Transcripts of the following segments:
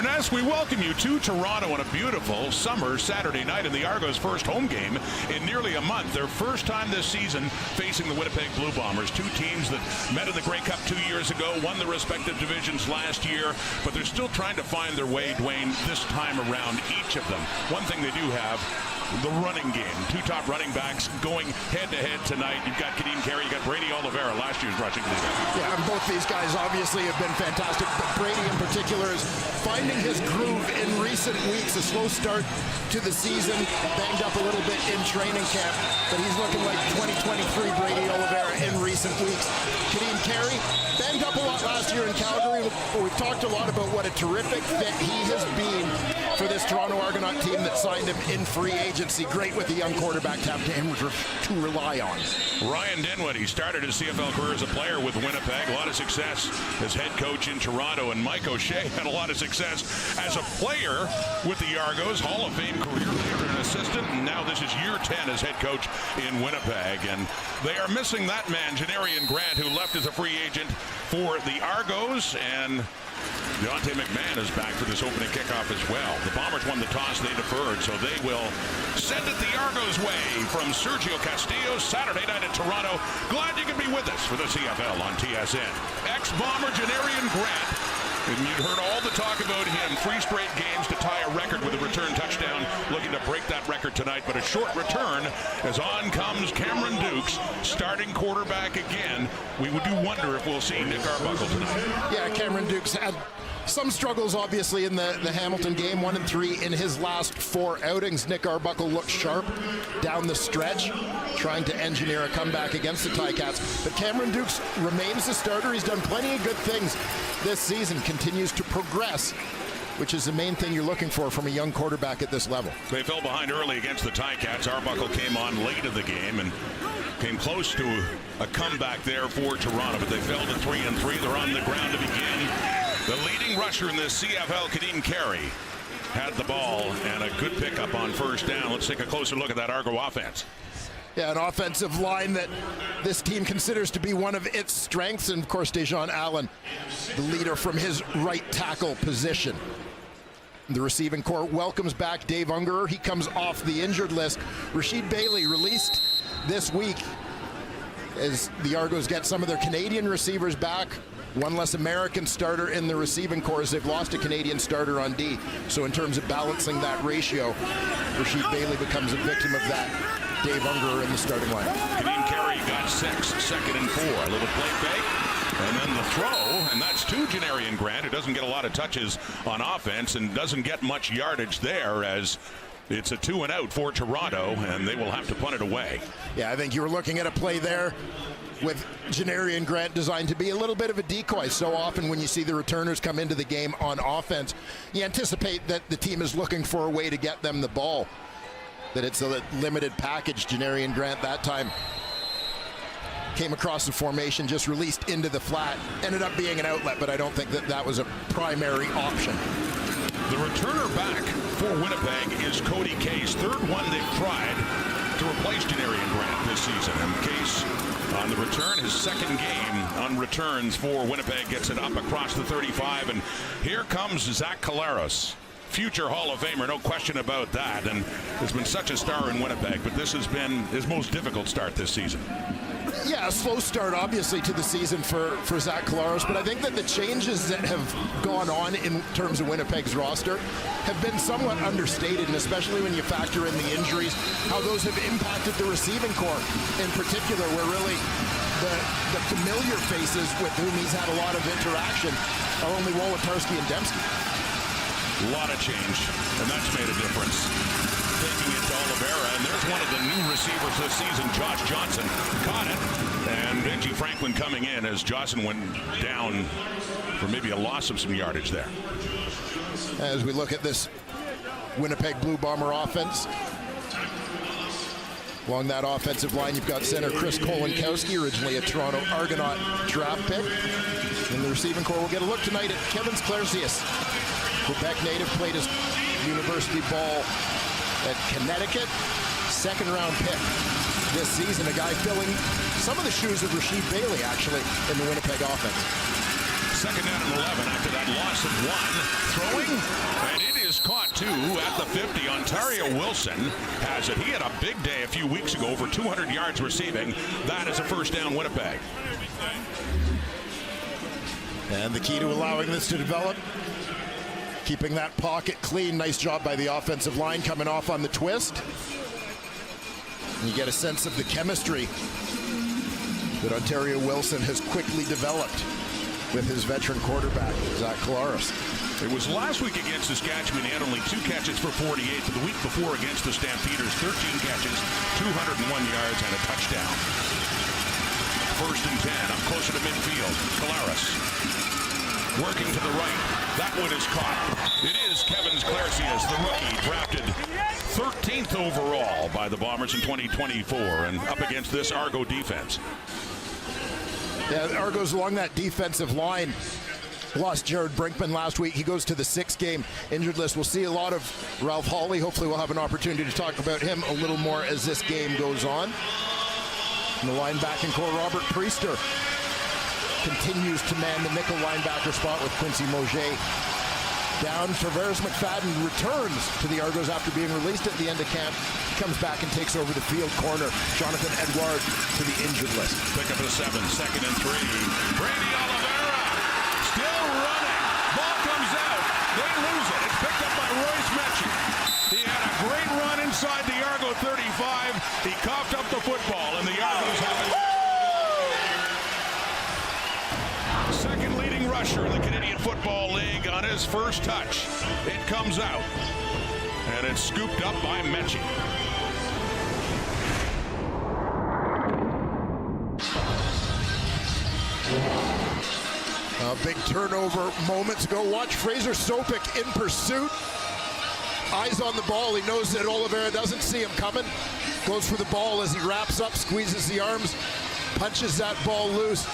As we welcome you to Toronto on a beautiful summer Saturday night in the Argos' first home game in nearly a month. Their first time this season facing the Winnipeg Blue Bombers, two teams that met in the Grey Cup 2 years ago, won the respective divisions last year, but they're still trying to find their way, Dwayne, this time around, each of them. One thing they do have, the running game. Two top running backs going head-to-head tonight. You've got Kadeem Carey, you've got Brady Oliveira, last year's rushing leader. Yeah, and both these guys obviously have been fantastic, but Brady in particular is finding his groove in recent weeks. A slow start to the season, banged up a little bit in training camp, but he's looking like 2023 Brady Oliveira in recent weeks. Kadeem Carey, banged up a lot last year in Calgary, but we've talked a lot about what a terrific fit he has been for this Toronto Argonaut team that signed him in free agency. Great with a young quarterback to have him to rely on. Ryan Dinwiddie started his CFL career as a player with Winnipeg. A lot of success as head coach in Toronto. And Mike O'Shea had a lot of success as a player with the Argos. Hall of Fame career leader and assistant. And now this is year 10 as head coach in Winnipeg. And they are missing that man, Janarian Grant, who left as a free agent for the Argos. And Deontay McMahon is back for this opening kickoff as well. The Bombers won the toss, they deferred, so they will send it the Argos way from Sergio Castillo Saturday night in Toronto. Glad you could be with us for the CFL on TSN. Ex-Bomber Janarian Grant, and you'd heard all the talk about him. 3 straight games to tie a record with a return touchdown, looking to break that record tonight, but a short return as on comes Cameron Dukes, starting quarterback again. We do wonder if we'll see Nick Arbuckle tonight. Yeah, Cameron Dukes had some struggles, obviously, in the Hamilton game, 1-3 in his last 4 outings. Nick Arbuckle looked sharp down the stretch, trying to engineer a comeback against the Ticats. But Cameron Dukes remains the starter. He's done plenty of good things this season, continues to progress, which is the main thing you're looking for from a young quarterback at this level. They fell behind early against the Ticats. Arbuckle came on late in the game and came close to a comeback there for Toronto, but they fell to 3-3. They're on the ground to begin. The leading rusher in this CFL, Kadeem Carey, had the ball and a good pickup on first down. Let's take a closer look at that Argo offense. Yeah, an offensive line that this team considers to be one of its strengths. And, of course, Dejon Allen, the leader from his right tackle position. The receiving corps welcomes back Dave Ungerer. He comes off the injured list. Rasheed Bailey released this week as the Argos get some of their Canadian receivers back. One less American starter in the receiving corps as they've lost a Canadian starter on D. So in terms of balancing that ratio, Rasheed Bailey becomes a victim of that. Dave Ungerer in the starting line. Kadeem Carey got 6, 2nd and 4. A little play fake, and then the throw, and that's to Janarian Grant, who doesn't get a lot of touches on offense and doesn't get much yardage there, as it's a 2-and-out for Toronto, and they will have to punt it away. Yeah, I think you were looking at a play there with Janarian Grant designed to be a little bit of a decoy. So often when you see the returners come into the game on offense, you anticipate that the team is looking for a way to get them the ball, that it's a limited package. Janarian Grant that time came across the formation, just released into the flat, ended up being an outlet, but I don't think that that was a primary option. The returner back for Winnipeg is Cody Case. 3rd one they've tried to replace Janarian Grant this season. And Case on the return, his 2nd game on returns for Winnipeg, gets it up across the 35. And here comes Zach Collaros, future Hall of Famer, no question about that. And has been such a star in Winnipeg, but this has been his most difficult start this season. Yeah, a slow start, obviously, to the season for Zach Collaros, but I think that the changes that have gone on in terms of Winnipeg's roster have been somewhat understated, and especially when you factor in the injuries, how those have impacted the receiving corps in particular, where really the familiar faces with whom he's had a lot of interaction are only Wolotarski and Dembski. A lot of change, and that's made a difference. Taking it to Oliveira, and there's one of the new receivers this season, Josh Johnson, caught it. And Benji Franklin coming in as Johnson went down for maybe a loss of some yardage there. As we look at this Winnipeg Blue Bomber offense, along that offensive line, you've got center Chris Kolinkowski, originally a Toronto Argonaut draft pick. In the receiving corps, we'll get a look tonight at Kevin Sklerzius, Quebec native, played his university ball at Connecticut, 2nd-round pick this season. A guy filling some of the shoes of Rasheed Bailey, actually, in the Winnipeg offense. Second down and 11 after that loss of 1. Throwing, and it is caught too at the 50. Ontario Wilson has it. He had a big day a few weeks ago, over 200 yards receiving. That is a first down, Winnipeg. And the key to allowing this to develop, keeping that pocket clean. Nice job by the offensive line coming off on the twist. And you get a sense of the chemistry that Ontario Wilson has quickly developed with his veteran quarterback, Zach Collaros. It was last week against Saskatchewan. He had only 2 catches for 48, but the week before against the Stampeders, 13 catches, 201 yards, and a touchdown. First and 10, up closer to midfield. Collaros working to the right. That one is caught. It is Kevin Clarcias, the rookie, drafted 13th overall by the Bombers in 2024, and up against this Argo defense. Yeah, the Argos along that defensive line lost Jared Brinkman last week. He goes to the 6-game injured list. We'll see a lot of Ralph Hawley. Hopefully we'll have an opportunity to talk about him a little more as this game goes on. And the linebacking core, Robert Priester continues to man the nickel linebacker spot with Quincy Mauger down. Traverse McFadden returns to the Argos after being released at the end of camp. He comes back and takes over the field corner. Jonathan Edouard to the injured list. Pick up a 7, second and 3. Brady Oliveira still running. Ball comes out. They lose it. It's picked up by Royce Mechie. He had a great run inside the Argo 35. He coughed up the football, and the Argos have it. Second leading rusher in the Canadian Football League on his first touch. It comes out, and it's scooped up by Mechie. A big turnover moments ago. Watch Fraser Sopik in pursuit. Eyes on the ball. He knows that Oliveira doesn't see him coming. Goes for the ball as he wraps up, squeezes the arms, punches that ball loose.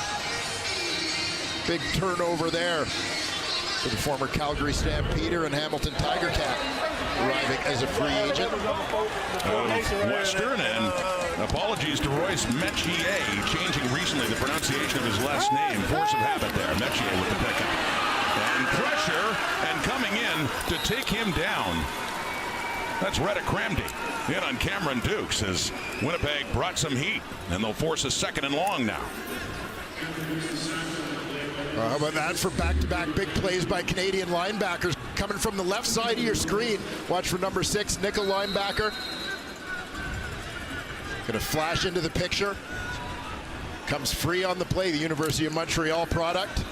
Big turnover there for the former Calgary Stampeder and Hamilton Tiger Cat, arriving as a free agent. Western, and apologies to Royce Mechie, changing recently the pronunciation of his last name. Force of habit there. Mechie with the pickup. And pressure, and coming in to take him down. That's Retta Cramdy in on Cameron Dukes as Winnipeg brought some heat, and they'll force a second and long now. How about that for back-to-back big plays by Canadian linebackers coming from the left side of your screen. Watch for number 6, nickel linebacker. Gonna flash into the picture. Comes free on the play, the University of Montreal product.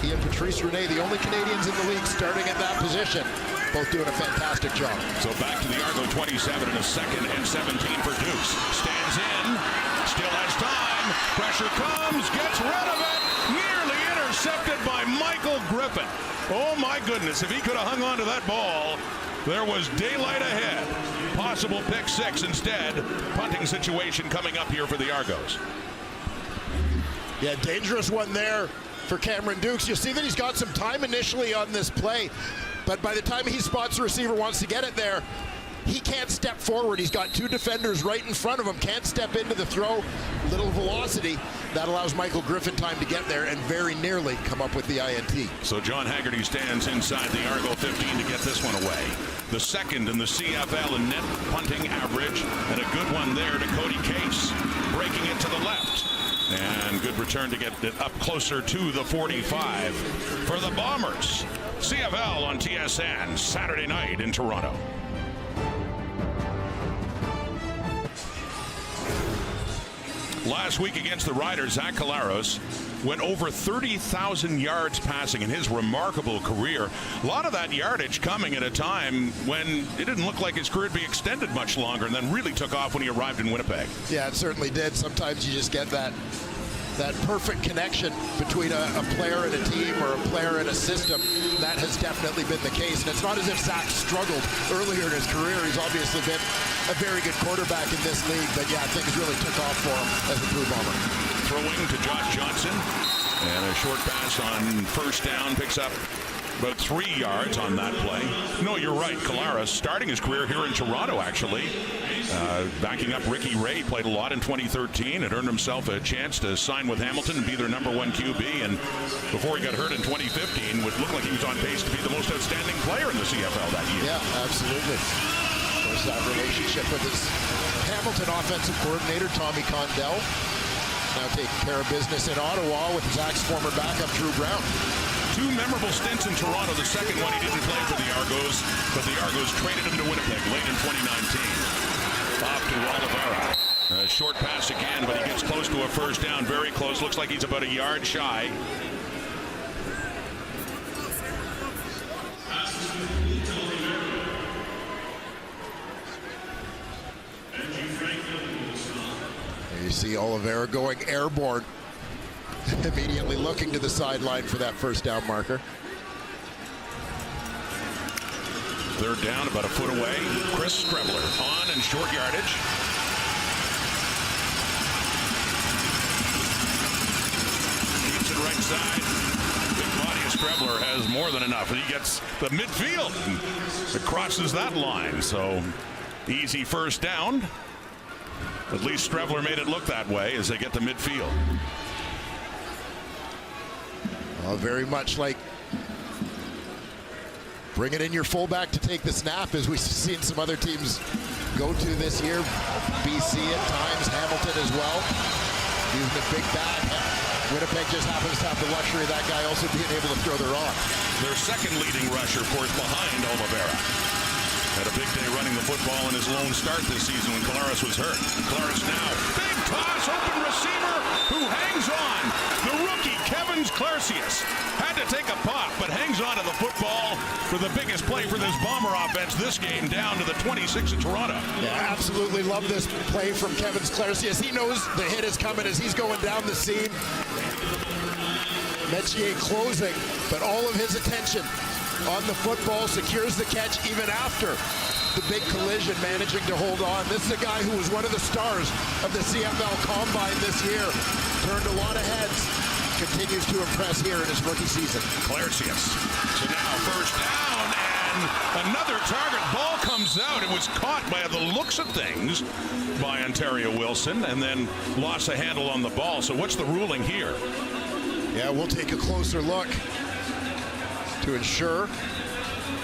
He and Patrice Rene, the only Canadians in the league starting at that position. Both doing a fantastic job. So back to the Argo 27 and a second and 17 for Dukes. Stands in, still has time. Pressure comes, gets rid of it. Nearly intercepted by Michael Griffin. Oh my goodness, if he could have hung on to that ball, there was daylight ahead. Possible pick 6 instead. Punting situation coming up here for the Argos. Yeah, dangerous one there for Cameron Dukes. You see that he's got some time initially on this play, but by the time he spots the receiver, wants to get it there, he can't step forward. He's got 2 defenders right in front of him, can't step into the throw. Little velocity. That allows Michael Griffin time to get there and very nearly come up with the INT. So John Haggerty stands inside the Argo 15 to get this one away. The second in the CFL in net punting average, and a good one there to Cody Case, breaking it to the left. And good return to get it up closer to the 45 for the Bombers. CFL on TSN Saturday night in Toronto. Last week against the Riders, Zach Collaros went over 30,000 yards passing in his remarkable career. A lot of that yardage coming at a time when it didn't look like his career would be extended much longer, and then really took off when he arrived in Winnipeg. Yeah, it certainly did. Sometimes you just get that perfect connection between a player and a team or a player and a system. That has definitely been the case. And it's not as if Zach struggled earlier in his career. He's obviously been a very good quarterback in this league. But yeah, things really took off for him as a Blue Bomber. Throwing to Josh Johnson. And a short pass on first down picks up About 3 yards on that play. No, you're right. Collaros starting his career here in Toronto, actually. Backing up Ricky Ray, played a lot in 2013 and earned himself a chance to sign with Hamilton and be their #1 QB. And before he got hurt in 2015, would look like he was on pace to be the most outstanding player in the CFL that year. Yeah, absolutely. There's that relationship with his Hamilton offensive coordinator, Tommy Condell. Now taking care of business in Ottawa with Zach's former backup, Drew Brown. 2 memorable stints in Toronto. The second one, he didn't play for the Argos, but the Argos traded him to Winnipeg late in 2019. Off to Oliveira. A short pass again, but he gets close to a first down. Very close. Looks like he's about a yard shy. You see Oliveira going airborne. Immediately looking to the sideline for that first down marker. Third down, about a foot away. Chris Strebler on and short yardage. Keeps it right side. Big body of Strebler has more than enough. He gets the midfield. It crosses that line. So easy first down. At least Strebler made it look that way as they get to midfield. Very much like bring it in your fullback to take the snap, as we've seen some other teams go to this year. BC at times, Hamilton as well. Using the big back. Winnipeg just happens to have the luxury of that guy also being able to throw the rock. Their second leading rusher, of course, behind Oliveira. Had a big day running the football in his lone start this season when Collaros was hurt. Collaros now, big toss, open receiver, who hangs on. The rookie, Kevin Clarcius, had to take a pop, but hangs on to the football for the biggest play for this Bomber offense this game, down to the 26 of Toronto. Yeah, absolutely love this play from Kevin Clarcius. He knows the hit is coming as he's going down the seam. Metier closing, but all of his attention on the football, secures the catch even after the big collision, managing to hold on. This is a guy who was one of the stars of the CFL Combine this year. Turned a lot of heads. Continues to impress here in his rookie season. Clarcius. So now first down and another target. Ball comes out. It was caught by the looks of things by Ontario Wilson and then lost a handle on the ball. So what's the ruling here? Yeah, we'll take a closer look to ensure,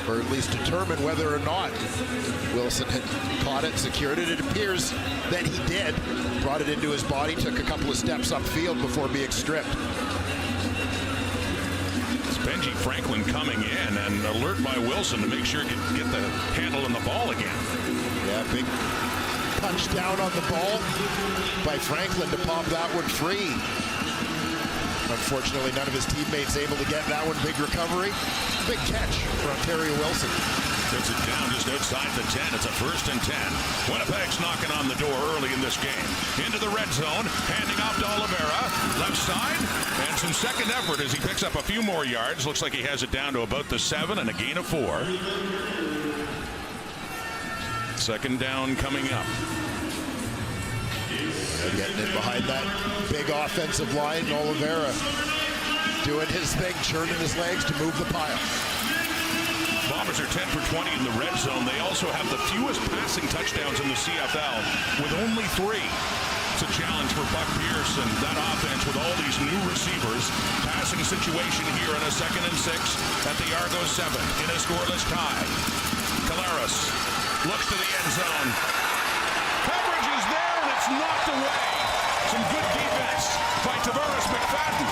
or at least determine whether or not Wilson had caught it, secured it. It appears that he did. Brought it into his body, took a couple of steps upfield before being stripped. It's Benji Franklin coming in and alert by Wilson to make sure he can get the handle on the ball again. Yeah, big punch down on the ball by Franklin to pop that one free. Unfortunately, none of his teammates able to get that one. Big recovery. Big catch for Ontario Wilson. Gets it down just outside the 10. It's a 1st and 10. Winnipeg's knocking on the door early in this game. Into the red zone. Handing off to Oliveira. Left side. And some second effort as he picks up a few more yards. Looks like he has it down to about the 7 and a gain of 4. Second down coming up. Getting in behind that big offensive line. Oliveira doing his thing, churning his legs to move the pile. Bombers are 10 for 20 in the red zone. They also have the fewest passing touchdowns in the CFL with only 3. It's a challenge for Buck Pierce and that offense with all these new receivers. Passing situation here in a 2nd and 6 at the Argos 7 in a scoreless tie. Collaros looks to the end zone. Coverage is there and it's knocked away. Some good defense by Tavares McFadden,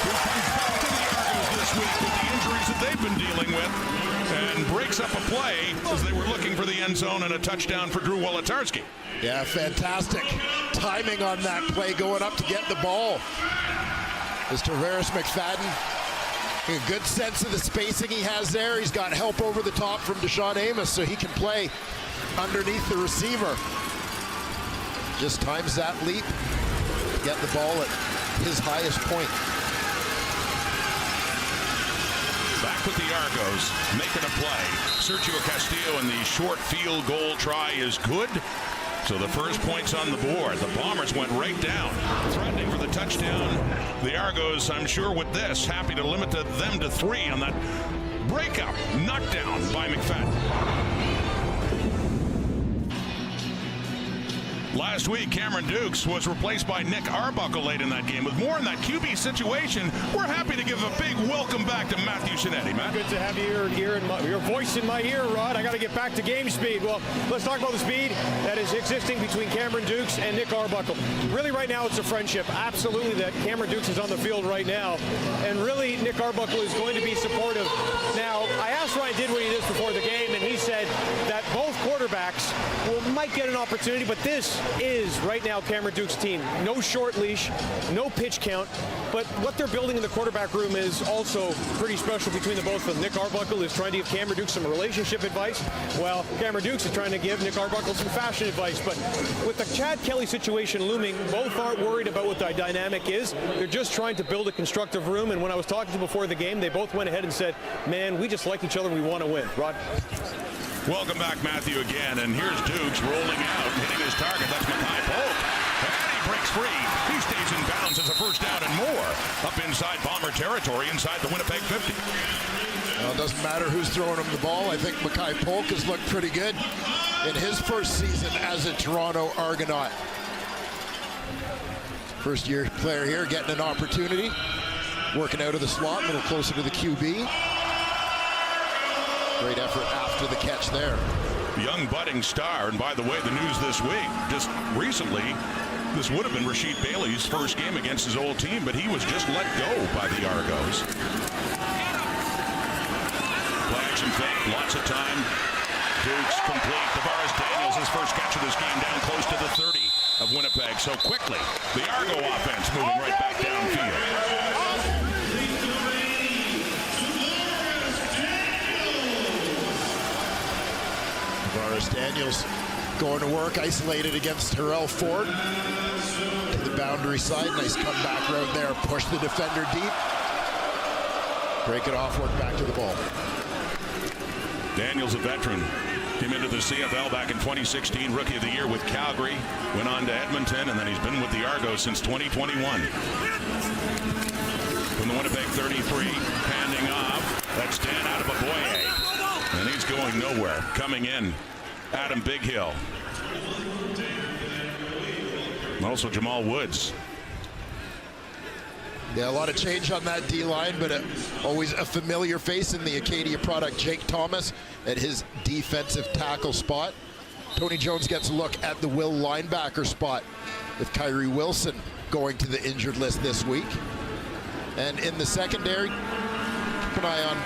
who comes back to the Argos this week with the injuries that they've been dealing with and breaks up a play as they were looking for the end zone and a touchdown for Drew Wolotarski. Yeah, fantastic timing on that play, going up to get the ball. Is Tavares McFadden. A good sense of the spacing he has there. He's got help over the top from Deshaun Amos, so he can play underneath the receiver. Just times that leap, get the ball at his highest point. Back with the Argos, making a play. Sergio Castillo, and the short field goal try is good. So the first point's on the board. The Bombers went right down, threatening for the touchdown. The Argos, I'm sure with this, happy to limit them to 3 on that breakup, knockdown by McFadden. Last week, Cameron Dukes was replaced by Nick Arbuckle late in that game. With more in that QB situation, we're happy to give a big welcome back to Matthew Shinetti. Matt? Good to have your voice in my ear, Rod. I got to get back to game speed. Well, let's talk about the speed that is existing between Cameron Dukes and Nick Arbuckle. Really, right now, it's a friendship. Absolutely, that Cameron Dukes is on the field right now. And really, Nick Arbuckle is going to be supportive. Now, I asked Ryan Didwitty this before the game, and he said that both quarterbacks might get an opportunity, but this is right now Cameron Dukes' team. No short leash, no pitch count, but what they're building in the quarterback room is also pretty special between the both of them. Nick Arbuckle is trying to give Cameron Dukes some relationship advice, while Cameron Dukes is trying to give Nick Arbuckle some fashion advice. But with the Chad Kelly situation looming, both aren't worried about what the dynamic is. They're just trying to build a constructive room, and when I was talking to them before the game, they both went ahead and said, man, we just like each other, we want to win. Rod? Welcome back, Matthew, again. And here's Dukes rolling out, hitting his target. That's Mackay Polk. And he breaks free. He stays in bounds as a first down and more. Up inside Bomber territory, inside the Winnipeg 50. Well, it doesn't matter who's throwing him the ball. I think Mackay Polk has looked pretty good in his first season as a Toronto Argonaut. First-year player here getting an opportunity. Working out of the slot, a little closer to the QB. Great effort after the catch there. Young budding star, and by the way, the news this week, just recently, this would have been Rasheed Bailey's first game against his old team, but he was just let go by the Argos. Play action fake, lots of time. Dukes complete. Tavares Daniels, his first catch of this game, down close to the 30 of Winnipeg. So quickly, the Argo offense moving right back downfield. Tavares Daniels going to work, isolated against Terrell Ford. To the boundary side, nice comeback route there. Push the defender deep. Break it off, work back to the ball. Daniels, a veteran, came into the CFL back in 2016, Rookie of the Year with Calgary, went on to Edmonton, and then he's been with the Argos since 2021. From the Winnipeg 33, handing off, that's Dan Adeboboye, and he's going nowhere. Coming in, Adam Bighill. And also Jamal Woods. Yeah, a lot of change on that D-line, but always a familiar face in the Acadia product, Jake Thomas, at his defensive tackle spot. Tony Jones gets a look at the Will linebacker spot with Kyrie Wilson going to the injured list this week. And in the secondary, keep an eye on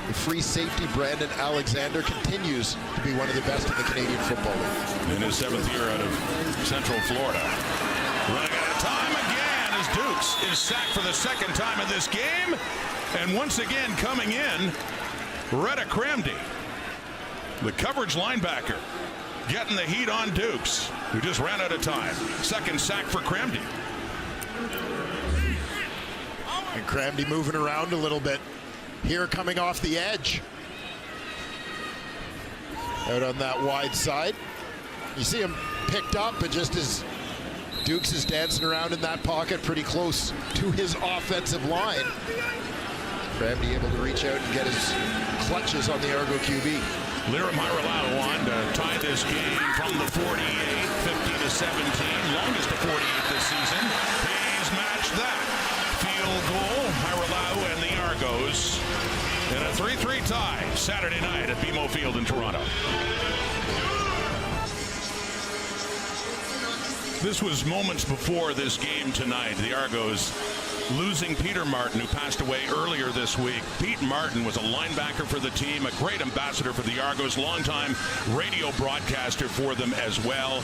the free safety. Brandon Alexander continues to be one of the best in the Canadian Football League. In his 7th year out of Central Florida. Running out of time again as Dukes is sacked for the second time in this game. And once again coming in, Retta Cramdy, the coverage linebacker, getting the heat on Dukes, who just ran out of time. Second sack for Cramdy. And Cramdy moving around a little bit here, coming off the edge. Out on that wide side. You see him picked up, but just as Dukes is dancing around in that pocket pretty close to his offensive line, Cramdy able to reach out and get his clutches on the Argo QB. Liram Hairolau on to tie this game from the 48, 50-17, longest to 48 this season. He's matched that. Field goal, Hairolau and the Argos in a 3-3 tie Saturday night at BMO Field in Toronto. This was moments before this game tonight. The Argos losing Peter Martin, who passed away earlier this week. Pete Martin was a linebacker for the team, a great ambassador for the Argos, longtime radio broadcaster for them as well.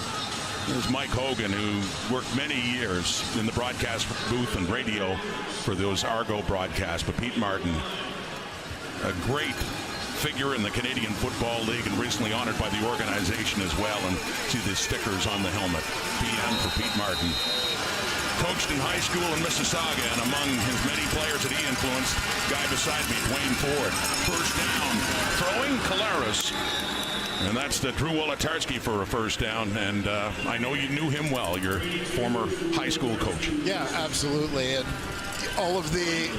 There's Mike Hogan, who worked many years in the broadcast booth and radio for those Argo broadcasts. But Pete Martin, a great figure in the Canadian Football League and recently honored by the organization as well. And see the stickers on the helmet. PM for Pete Martin. Coached in high school in Mississauga, and among his many players that he influenced, guy beside me, Dwayne Ford. First down throwing Collaros. And that's the Drew Wolitarsky for a first down. And I know you knew him well, your former high school coach. Yeah, absolutely. And all of the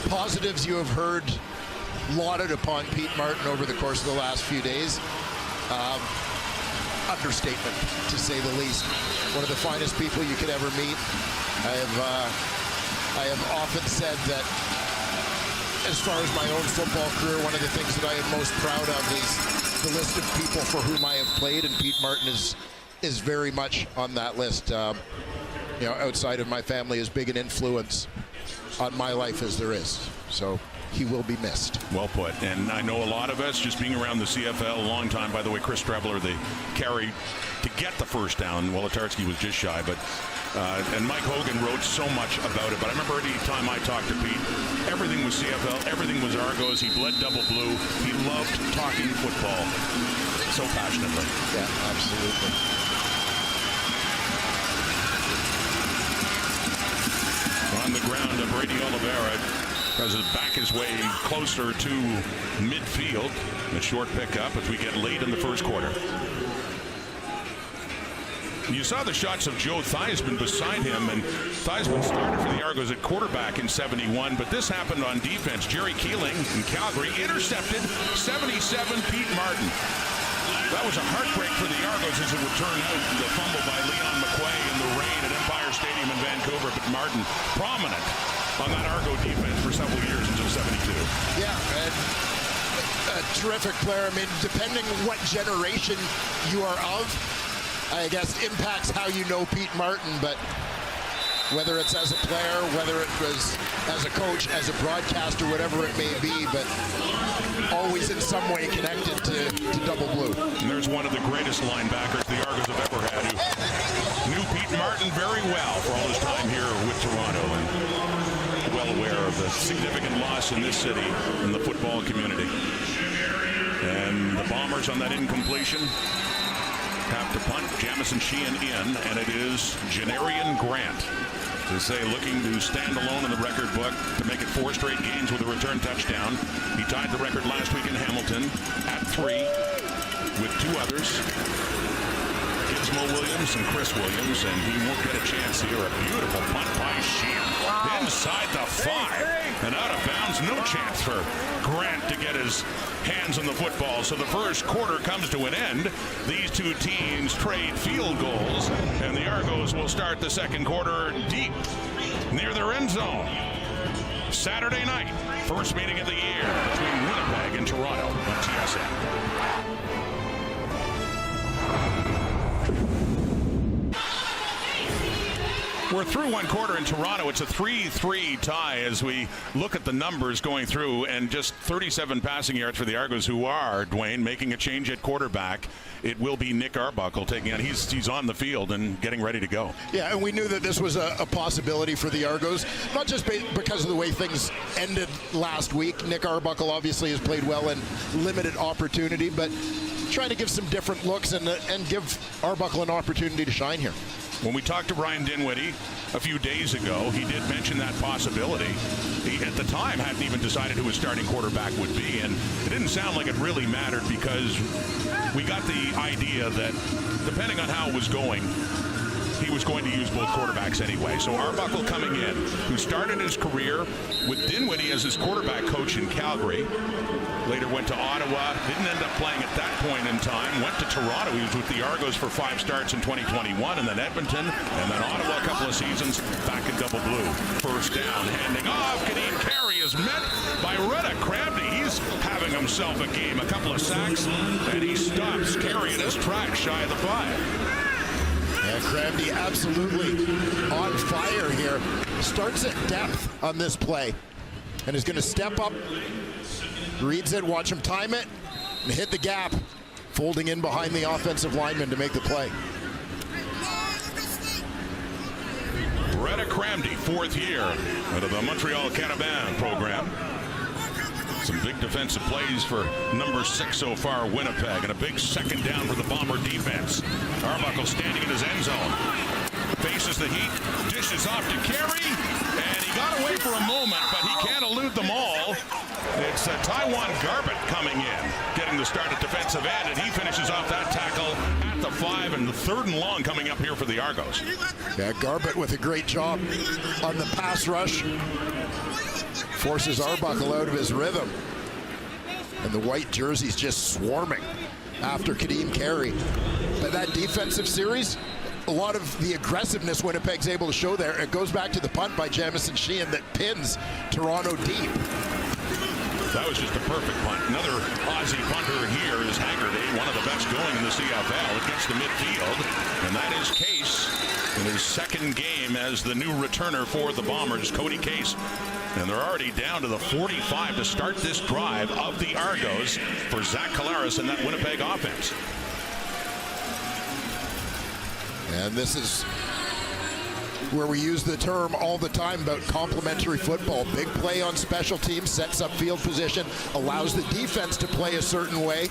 positives you have heard lauded upon Pete Martin over the course of the last few days. Understatement, to say the least. One of the finest people you could ever meet. I have often said that as far as my own football career, one of the things that I am most proud of is the list of people for whom I have played, and Pete Martin is very much on that list. Outside of my family, as big an influence on my life as there is. So he will be missed. Well put. And I know a lot of us, just being around the CFL a long time. By the way, Chris Trebler, the carry to get the first down. Wolitarsky was just shy, but and Mike Hogan wrote so much about it. But I remember any time I talked to Pete, everything was CFL, everything was Argos. He bled double blue. He loved talking football so passionately. Yeah, absolutely. On the ground, Brady Oliveira tries to back his way closer to midfield. A short pickup as we get late in the first quarter. You saw the shots of Joe Theismann beside him, and Theismann started for the Argos at quarterback in 71, but this happened on defense. Jerry Keeling in Calgary intercepted 77 Pete Martin. That was a heartbreak for the Argos, as it would turn out. The fumble by Leon McQuay in the rain at Empire Stadium in Vancouver, but Martin prominent on that Argo defense for several years until 72. Yeah, and a terrific player. I mean, depending what generation you are of, I guess impacts how you know Pete Martin, but whether it's as a player, whether it was as a coach, as a broadcaster, whatever it may be, but always in some way connected to Double Blue. And there's one of the greatest linebackers the Argos have ever had, who knew Pete Martin very well for all his time here with Toronto, and well aware of the significant loss in this city in the football community. And the Bombers on that incompletion have to punt. Jamison Sheehan in, and it is Janarian Grant to say, looking to stand alone in the record book to make it 4 straight games with a return touchdown. He tied the record last week in Hamilton at 3 with 2 others, Gizmo Williams and Chris Williams, and he won't get a chance here. A beautiful punt by Sheehan. Wow. Inside the 5 and out of bounds. No chance for Grant to get his hands on the football. So the first quarter comes to an end. These two teams trade field goals, and the Argos will start the second quarter deep near their end zone. Saturday night, first meeting of the year between Winnipeg and Toronto on TSN. We're through one quarter in Toronto. It's a 3-3 tie as we look at the numbers going through, and just 37 passing yards for the Argos, who are, Dwayne, making a change at quarterback. It will be Nick Arbuckle taking on. He's on the field and getting ready to go. Yeah, and we knew that this was a possibility for the Argos, not just because of the way things ended last week. Nick Arbuckle obviously has played well in limited opportunity, but trying to give some different looks and give Arbuckle an opportunity to shine here. When we talked to Brian Dinwiddie a few days ago, he did mention that possibility. He, at the time, hadn't even decided who his starting quarterback would be, and it didn't sound like it really mattered because we got the idea that depending on how it was going, he was going to use both quarterbacks anyway. So Arbuckle coming in, who started his career with Dinwiddie as his quarterback coach in Calgary, later went to Ottawa, didn't end up playing at that point in time, went to Toronto. He was with the Argos for 5 starts in 2021, and then Edmonton, and then Ottawa a couple of seasons, back in Double Blue. First down, handing off. Kadeem Carey is met by Retta Crabney. He's having himself a game, a couple of sacks, and he stops Carey in his track shy of the 5. Yeah, Crabney absolutely on fire here. Starts at depth on this play and is going to step up, reads it, watch him time it, and hit the gap, folding in behind the offensive lineman to make the play. Retta Crabney, 4th year out of the Montreal Carabin program. Some big defensive plays for number 6 so far, Winnipeg, and a big second down for the Bomber defense. Arbuckle standing in his end zone. Faces the heat, dishes off to Carey, and he got away for a moment, but he can't elude them all. It's Taiwan Garbett coming in, getting the start at defensive end, and he finishes off that tackle at the 5, and the 3rd and long coming up here for the Argos. Yeah, Garbett with a great job on the pass rush. Forces Arbuckle out of his rhythm. And the white jersey's just swarming after Kadeem Carey. But that defensive series, a lot of the aggressiveness Winnipeg's able to show there. It goes back to the punt by Jamison Sheehan that pins Toronto deep. That was just a perfect punt. Another Aussie punter here is Haggerty, one of the best going in the CFL. It gets to midfield, and that is Case in his 2nd game as the new returner for the Bombers, Cody Case. And they're already down to the 45 to start this drive of the Argos for Zach Collaros and that Winnipeg offense. And this is where we use the term all the time about complementary football. Big play on special teams, sets up field position, allows the defense to play a certain way,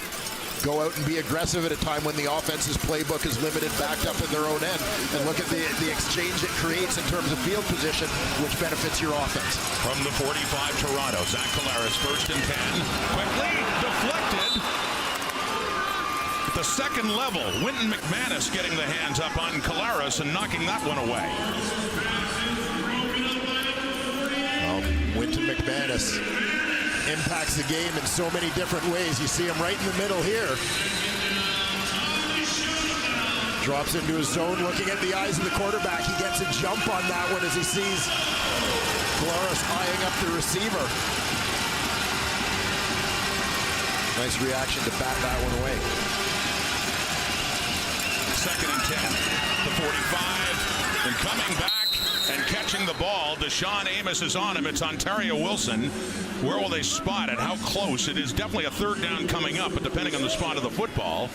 go out and be aggressive at a time when the offense's playbook is limited, backed up in their own end, and look at the exchange it creates in terms of field position, which benefits your offense. From the 45, Toronto, Zach Collaros, 1st and 10, quickly deflected. The 2nd level, Winton McManus getting the hands up on Collaros and knocking that one away. Well, Winton McManus impacts the game in so many different ways. You see him right in the middle here. Drops into his zone, looking at the eyes of the quarterback. He gets a jump on that one as he sees Collaros eyeing up the receiver. Nice reaction to bat that one away. 2nd and 10, the 45, and coming back and catching the ball. Deshaun Amos is on him. It's Ontario Wilson. Where will they spot it? How close? It is definitely a 3rd down coming up, but depending on the spot of the football,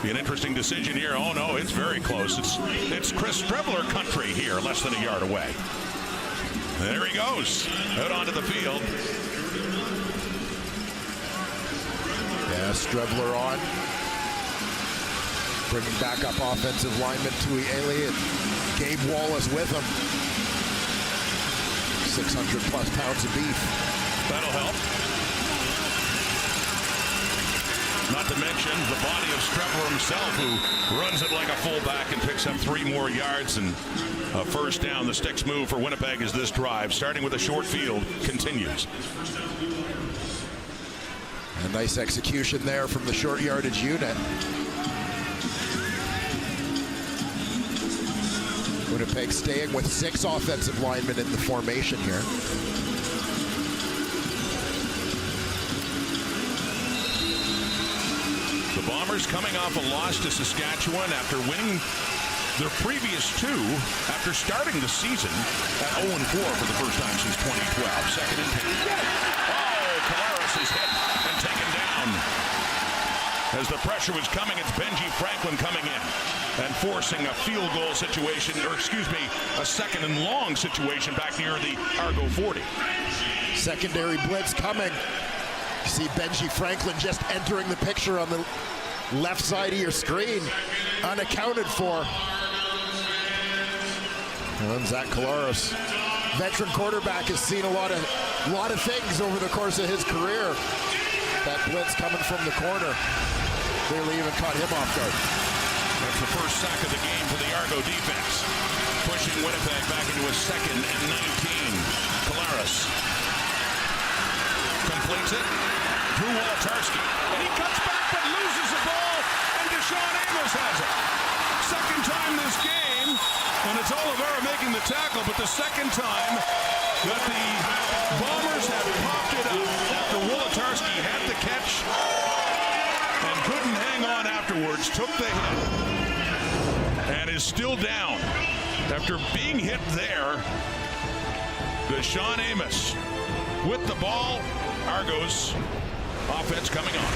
be an interesting decision here. Oh no, it's very close. It's Chris Streveler country here, less than a yard away. There he goes, out onto the field. Yeah, Streveler on. Bringing back up offensive lineman Tui Ailey and Gabe Wallace with him. 600 plus pounds of beef. That'll help. Not to mention the body of Streveler himself, who runs it like a fullback and picks up 3 more yards and a 1st down. The sticks move for Winnipeg as this drive, starting with a short field, continues. A nice execution there from the short yardage unit. Winnipeg staying with 6 offensive linemen in the formation here. The Bombers coming off a loss to Saskatchewan after winning their previous 2 after starting the season at 0-4 for the first time since 2012. 2nd and 10. Oh, Collaros is hit and taken down. As the pressure was coming, it's Benji Franklin coming in and forcing a field goal situation, or excuse me, a 2nd and long situation back near the Argo 40. Secondary blitz coming. You see Benji Franklin just entering the picture on the left side of your screen, unaccounted for. And Zach Collaros, veteran quarterback, has seen a lot of things over the course of his career. That blitz coming from the corner clearly even caught him off guard. That's the first sack of the game for the Argo defense, pushing Winnipeg back into a 2nd and 19. Collaros completes it. Drew Wolotarski, and he cuts back but loses the ball, and Deshaun Amos has it. 2nd time this game, and it's Oliveira making the tackle, but the 2nd time that the Bombers have popped it up after Wolotarski had the catch and couldn't hang on afterwards, took the hit, and is still down. After being hit there, Deshaun Amos with the ball. Argos offense coming on.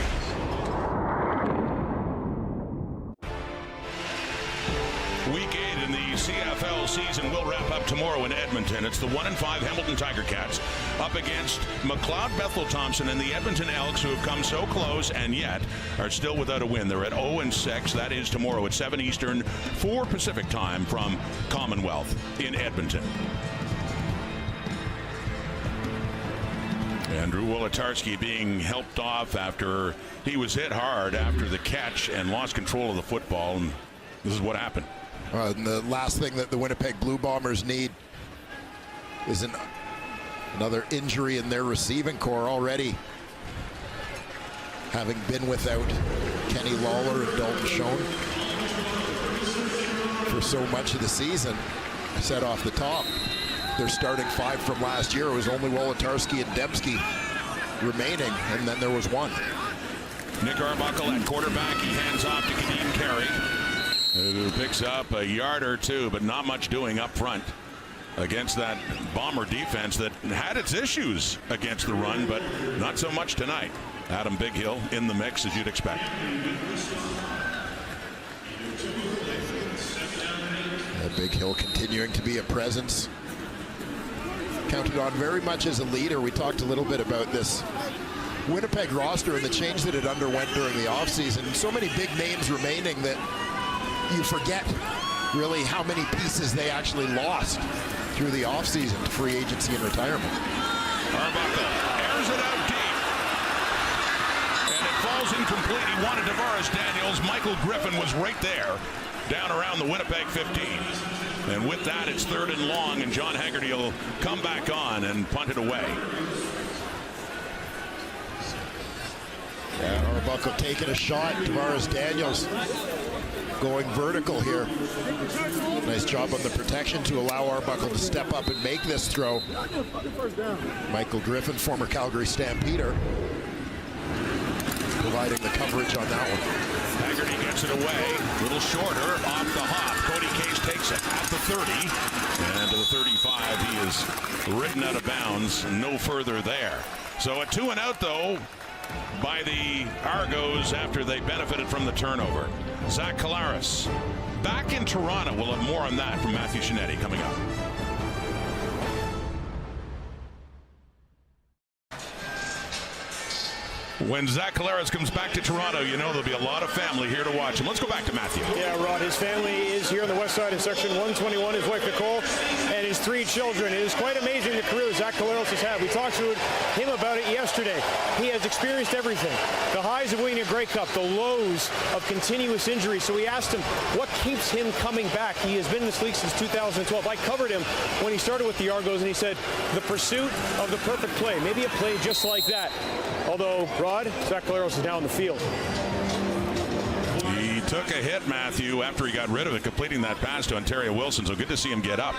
Week 8 in the CFL season will wrap up tomorrow in Edmonton. It's the 1-5 Hamilton Tiger Cats up against McLeod Bethel Thompson and the Edmonton Elks, who have come so close and yet are still without a win. They're at 0-6. That is tomorrow at 7 Eastern, 4 Pacific time from Commonwealth in Edmonton. Andrew Wolotarski being helped off after he was hit hard after the catch and lost control of the football, and this is what happened. And the last thing that the Winnipeg Blue Bombers need is another injury in their receiving core already. Having been without Kenny Lawler and Dalton Schoen for so much of the season, I said off the top, their starting five from last year was only Wolotarski and Dembski remaining, and then there was one. Nick Arbuckle at quarterback. He hands off to Kadeem Carey, who picks up a yard or two, but not much doing up front against that Bomber defense that had its issues against the run, but not so much tonight. Adam Bighill in the mix, as you'd expect. Bighill continuing to be a presence. Counted on very much as a leader. We talked a little bit about this Winnipeg roster and the change that it underwent during the offseason. So many big names remaining that you forget really how many pieces they actually lost through the offseason to free agency and retirement. Arbuckle airs it out deep, and it falls incomplete. He wanted Tavares Daniels. Michael Griffin was right there, down around the Winnipeg 15. And with that, it's 3rd and long, and John Haggerty will come back on and punt it away. Arbuckle taking a shot. Tavares Daniels going vertical here. Nice job on the protection to allow Arbuckle to step up and make this throw. Michael Griffin, former Calgary Stampeder, providing the coverage on that one. Haggerty gets it away, a little shorter, off the hop. Cody Case takes it at the 30, and to the 35, he is ridden out of bounds, no further there. So a 2 and out, though, by the Argos after they benefited from the turnover. Zach Collaros back in Toronto. We'll have more on that from Matthew Shinetti coming up. When Zach Collaros comes back to Toronto, you know there'll be a lot of family here to watch him. Let's go back to Matthew. Yeah, Rod, his family is here on the west side in section 121, his wife Nicole and his 3 children. It is quite amazing the career Zach Collaros has had. We talked to him about it yesterday. He has experienced everything. The highs of winning a Grey Cup, the lows of continuous injury. So we asked him what keeps him coming back. He has been in this league since 2012. I covered him when he started with the Argos, and he said the pursuit of the perfect play. Maybe a play just like that. Although, Rod, Zach Collaros is now in the field. He took a hit, Matthew, after he got rid of it, completing that pass to Ontario Wilson. So good to see him get up.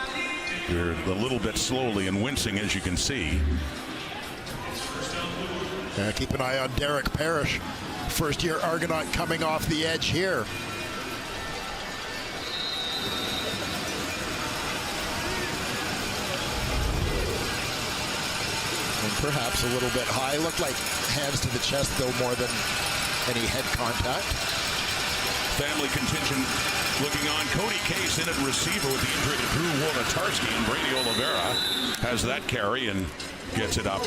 You're a little bit slowly and wincing, as you can see. Keep an eye on Derek Parrish, first-year Argonaut coming off the edge here. And perhaps a little bit high. Looked like hands to the chest, though, more than any head contact. Family contingent looking on. Cody Case in at receiver with the injury to Drew Wolotarski, and Brady Oliveira has that carry and gets it up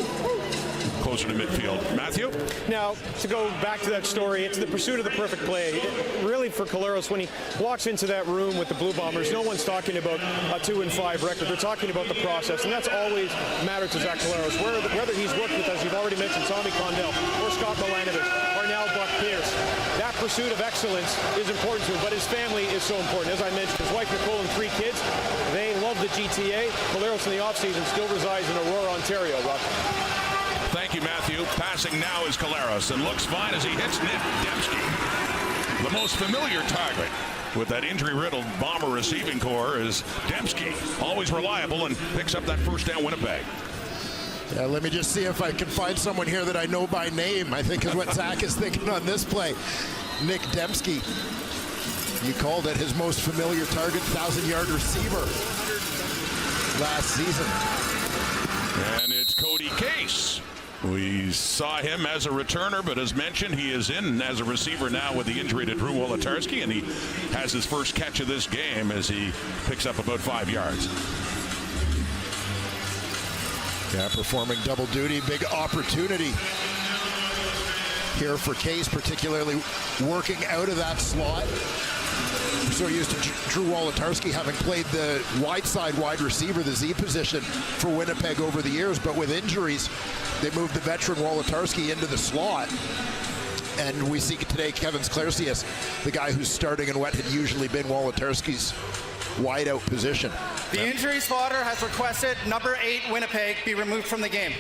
closer to midfield. Matthew? Now, to go back to that story, it's the pursuit of the perfect play. Really, for Collaros, when he walks into that room with the Blue Bombers, no one's talking about a 2-5 record. They're talking about the process, and that's always mattered to Zach Collaros. Whether he's worked with, as you've already mentioned, Tommy Condell or Scott Milanovic or now Buck Pierce, that pursuit of excellence is important to him, but his family is so important. As I mentioned, his wife Nicole and 3 kids, they love the GTA. Collaros in the offseason still resides in Aurora, Ontario. Rob. Thank you, Matthew. Passing now is Collaros, and looks fine as he hits Nick Dembski. The most familiar target with that injury-riddled Bomber receiving core is Dembski. Always reliable and picks up that first down Winnipeg. Yeah, let me just see if I can find someone here that I know by name, I think is what Zach is thinking on this play. Nick Dembski. You called it his most familiar target, 1,000-yard receiver last season. And it's Cody Case. We saw him as a returner, but as mentioned, he is in as a receiver now with the injury to Drew Wolotarski, and he has his first catch of this game as he picks up about 5 yards. Yeah, performing double duty, big opportunity here for Case, particularly working out of that slot. so used to Drew Wolotarski having played the wide receiver, the Z position for Winnipeg over the years, but with injuries, they moved the veteran Wolotarski into the slot. And we see today Kevin Sklercius, the guy who's starting in what had usually been Wolotarski's wide-out position. The injury spotter has requested number 8 Winnipeg be removed from the game.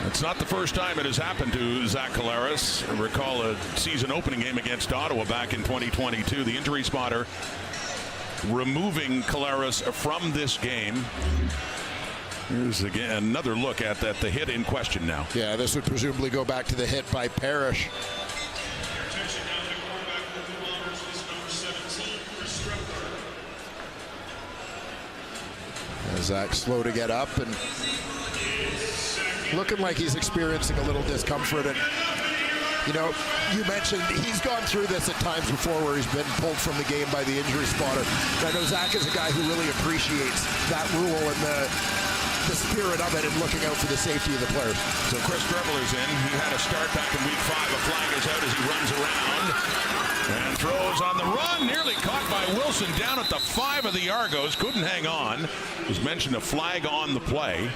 It's not the first time it has happened to Zach Collaros. Recall a season opening game against Ottawa back in 2022. The injury spotter removing Collaros from this game. Here's again another look at the hit in question now. Yeah, this would presumably go back to the hit by Parrish. Zach's slow to get up and looking like he's experiencing a little discomfort. And you know, you mentioned he's gone through this at times before where he's been pulled from the game by the injury spotter. And I know Zach is a guy who really appreciates that rule and the spirit of it and looking out for the safety of the players. So Chris Treveller's in. He had a start back in week 5. A flag is out as he runs around and throws on the run. Nearly caught by Wilson down at the 5 of the Argos. Couldn't hang on. It was mentioned a flag on the play.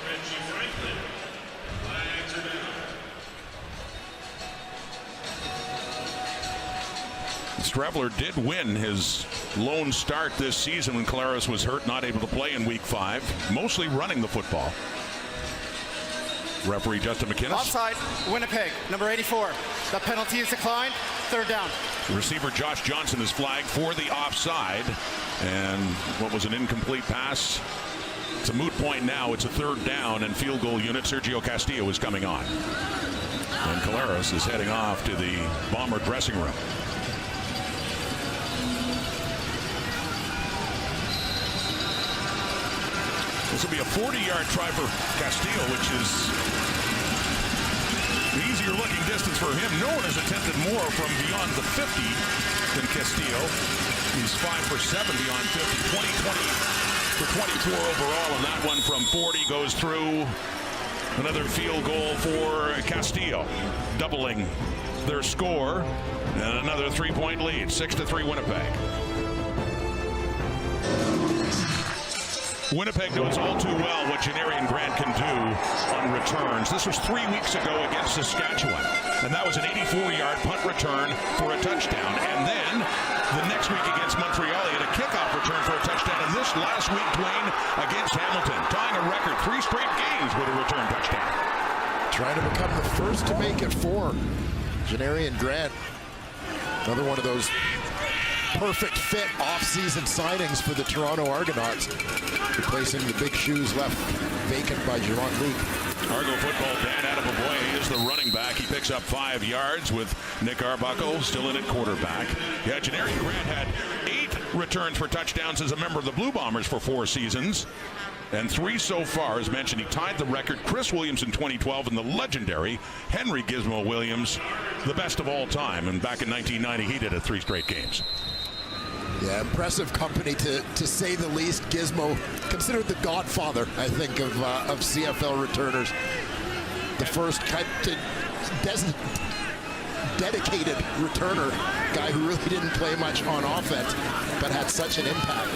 Streveler did win his lone start this season when Collaros was hurt, not able to play in week 5, mostly running the football. Referee Justin McInnes. Offside, Winnipeg, number 84. The penalty is declined, 3rd down. Receiver Josh Johnson is flagged for the offside, and what was an incomplete pass. It's a moot point now. It's a 3rd down, and field goal unit Sergio Castillo is coming on. And Collaros is heading off to the Bomber dressing room. This will be a 40-yard try for Castillo, which is the easier looking distance for him. No one has attempted more from beyond the 50 than Castillo. He's 5 for 7 beyond 50, 20 for 24 overall, and that one from 40 goes through. Another field goal for Castillo, doubling their score, and another 3-point lead, 6-3 Winnipeg. Winnipeg knows all too well what Janarian Grant can do on returns. This was 3 weeks ago against Saskatchewan, and that was an 84-yard punt return for a touchdown. And then the next week against Montreal, he had a kickoff return for a touchdown. And this last week, Dwayne, against Hamilton, tying a record 3 straight games with a return touchdown. Trying to become the first to make it 4. Janarian Grant, another one of those perfect fit off-season signings for the Toronto Argonauts, replacing the big shoes left vacant by Jerron Leak. Argo football, Dan Adeboboye is the running back. He picks up 5 yards with Nick Arbuckle still in at quarterback. Yeah, Janarian Grant had 8 returns for touchdowns as a member of the Blue Bombers for 4 seasons. And 3 so far. As mentioned, he tied the record. Chris Williams in 2012 and the legendary Henry Gizmo Williams, the best of all time. And back in 1990, he did it 3 straight games. Yeah, impressive company to say the least. Gizmo, considered the godfather, I think, of CFL returners. The first kind of dedicated returner, guy who really didn't play much on offense, but had such an impact.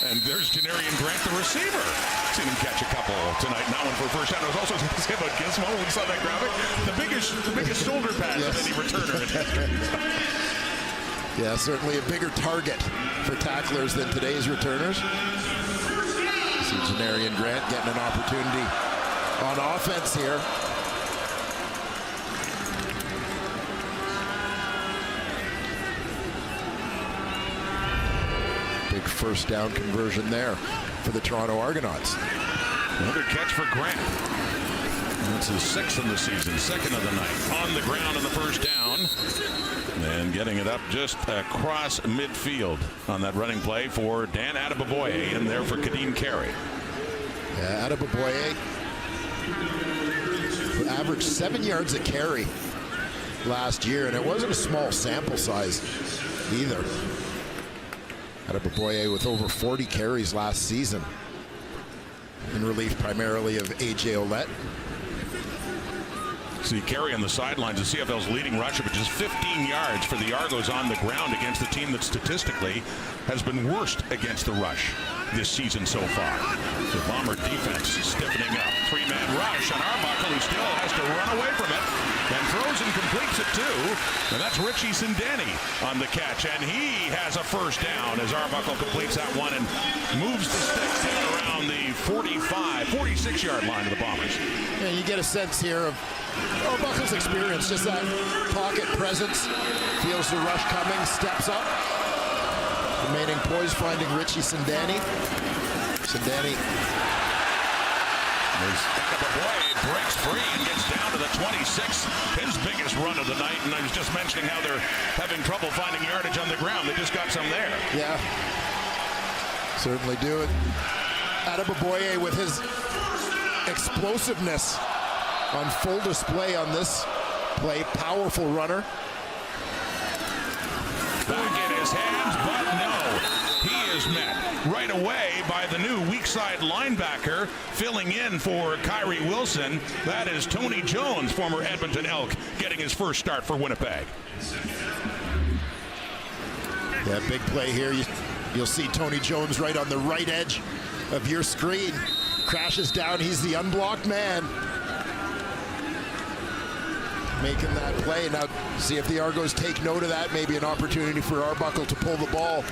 And there's Janarian Grant, the receiver. Seen him catch a couple tonight. Now one for a first down. I was also going to say about Gizmo. We saw that graphic. The biggest shoulder pads of any returner in history. Yeah, certainly a bigger target for tacklers than today's returners. See Janarian Grant getting an opportunity on offense here. Big first down conversion there for the Toronto Argonauts. Another catch for Grant. That's his 6th in the season, 2nd of the night. On the ground on the first down. And getting it up just across midfield on that running play for Dan Adeboboye in there for Kadeem Carey. Yeah, Adeboboye averaged 7 yards a carry last year, and it wasn't a small sample size either. Adeboboye with over 40 carries last season, in relief primarily of A.J. Ouellette. See Carey on the sidelines, the CFL's leading rusher, but just 15 yards for the Argos on the ground against the team that statistically has been worst against the rush this season so far. The Bomber defense stiffening up. Three-man rush on Arbuckle, who still has to run away from it, and throws and completes it too. And that's Richie Sindani on the catch, and he has a first down as Arbuckle completes that one and moves the sticks down around the 46-yard line of the Bombers. And you get a sense here of Arbuckle's experience, just that pocket presence, feels the rush coming, steps up. Remaining poised, finding Richie Sindani. Sindani. Breaks free and gets down to the 26. His biggest run of the night, and I was just mentioning how they're having trouble finding yardage on the ground. They just got some there. Yeah, certainly do it. Adeboboye with his explosiveness on full display on this play. Powerful runner. Back in his hands, but no. He is met right away by the new weak side linebacker filling in for Kyrie Wilson. That is Tony Jones, former Edmonton Elk, getting his first start for Winnipeg. That big play here. You'll see Tony Jones right on the right edge of your screen. Crashes down. He's the unblocked man. Making that play. Now see if the Argos take note of that. Maybe an opportunity for Arbuckle to pull the ball.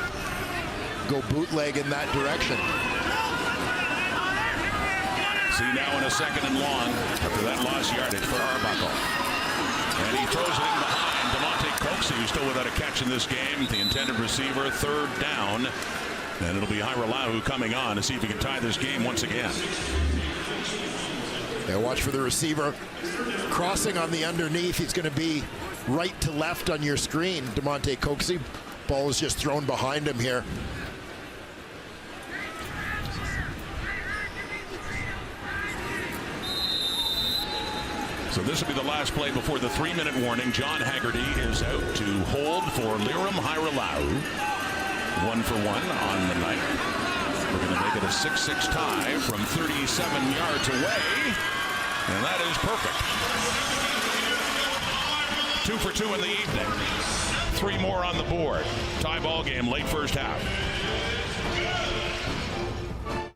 Go bootleg in that direction. See now in a second and long after that lost yardage for Arbuckle. And he throws it in behind DeMonte Coxie, who's still without a catch in this game. The intended receiver, third down. And it'll be Hairolau coming on to see if he can tie this game once again. Yeah, watch for the receiver crossing on the underneath. He's going to be right to left on your screen. DeMonte Coxie. Ball is just thrown behind him here. So this will be the last play before the 3-minute warning. John Haggerty is out to hold for Lirim Hairolau. 1 for 1 on the night. We're going to make it a 6-6 tie from 37 yards away. And that is perfect. 2 for 2 in the evening. 3 more on the board. Tie ball game, late first half.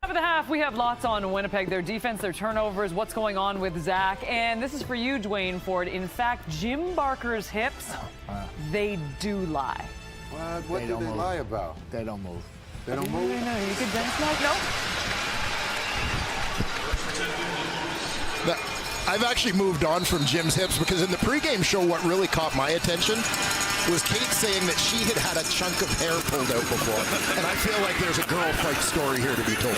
Of the half, we have lots on Winnipeg. Their defense, their turnovers, what's going on with Zach. And this is for you, Dwayne Ford. In fact, Jim Barker's hips, they do lie. What do they lie about? They don't move. They don't move? No, you could dance like, no. I've actually moved on from Jim's hips because in the pregame show, what really caught my attention was Kate saying that she had had a chunk of hair pulled out before. And I feel like there's a girl fight story here to be told.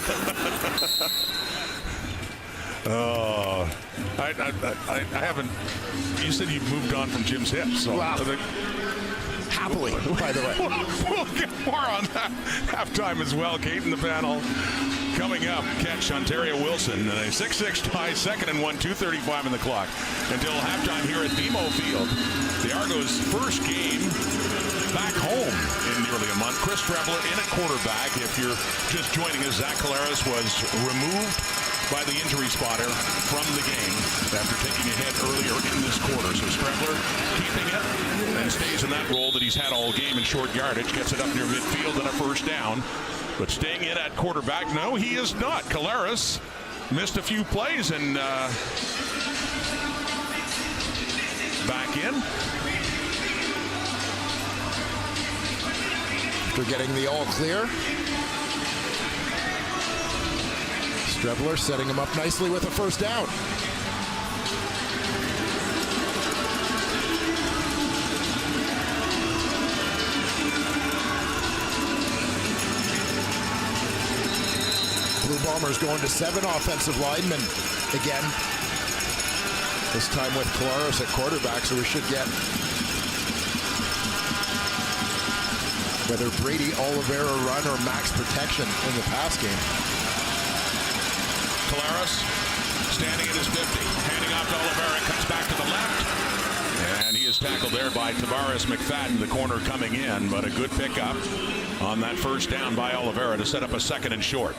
Oh, I haven't. You said you've moved on from Jim's hips. So wow. Happily, by the way. We'll get more on that halftime as well. Kate in the panel. Coming up, catch Ontario Wilson in a 6-6 tie, 2nd and 1, 2:35 in the clock until halftime here at BMO Field. The Argos' first game back home in nearly a month. Chris Trebler in at quarterback. If you're just joining us, Zach Collaros was removed by the injury spotter from the game after taking a hit earlier in this quarter. So Strebler keeping it and stays in that role that he's had all game in short yardage, gets it up near midfield and a first down. But staying in at quarterback, no, he is not. Collaros missed a few plays and back in. After getting the all clear. Strebler setting him up nicely with a first down. Blue Bombers going to 7 offensive linemen again. This time with Collaros at quarterback, so we should get whether Brady Oliveira run or max protection in the pass game. Collaros standing at his 50, handing off to Oliveira, cuts back to the left. And he is tackled there by Tavares McFadden, the corner coming in, but a good pickup on that first down by Oliveira to set up a 2nd and short.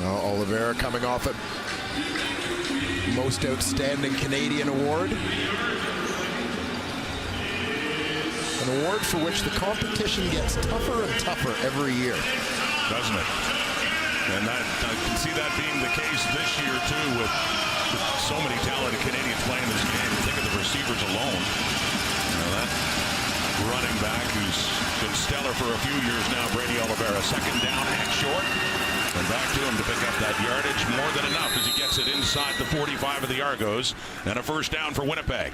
Oliveira coming off a Most Outstanding Canadian award. An award for which the competition gets tougher and tougher every year. Doesn't it? And I can see that being the case this year, too, with so many talented Canadians playing this game. Think of the receivers alone. That running back who's been stellar for a few years now, Brady Oliveira. Second down and short. And back to him to pick up that yardage. More than enough as he gets it inside the 45 of the Argos. And a first down for Winnipeg.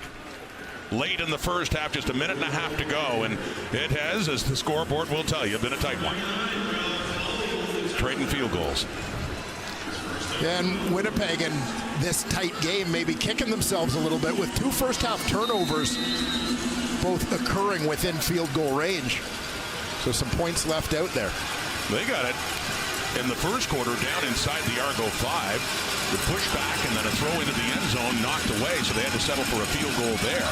Late in the first half, just a minute and a half to go. And it has, as the scoreboard will tell you, been a tight one. Trading field goals. And Winnipeg in this tight game maybe kicking themselves a little bit with 2 first-half turnovers, both occurring within field goal range. So some points left out there. They got it in the first quarter down inside the Argo 5. The pushback and then a throw into the end zone knocked away, so they had to settle for a field goal there.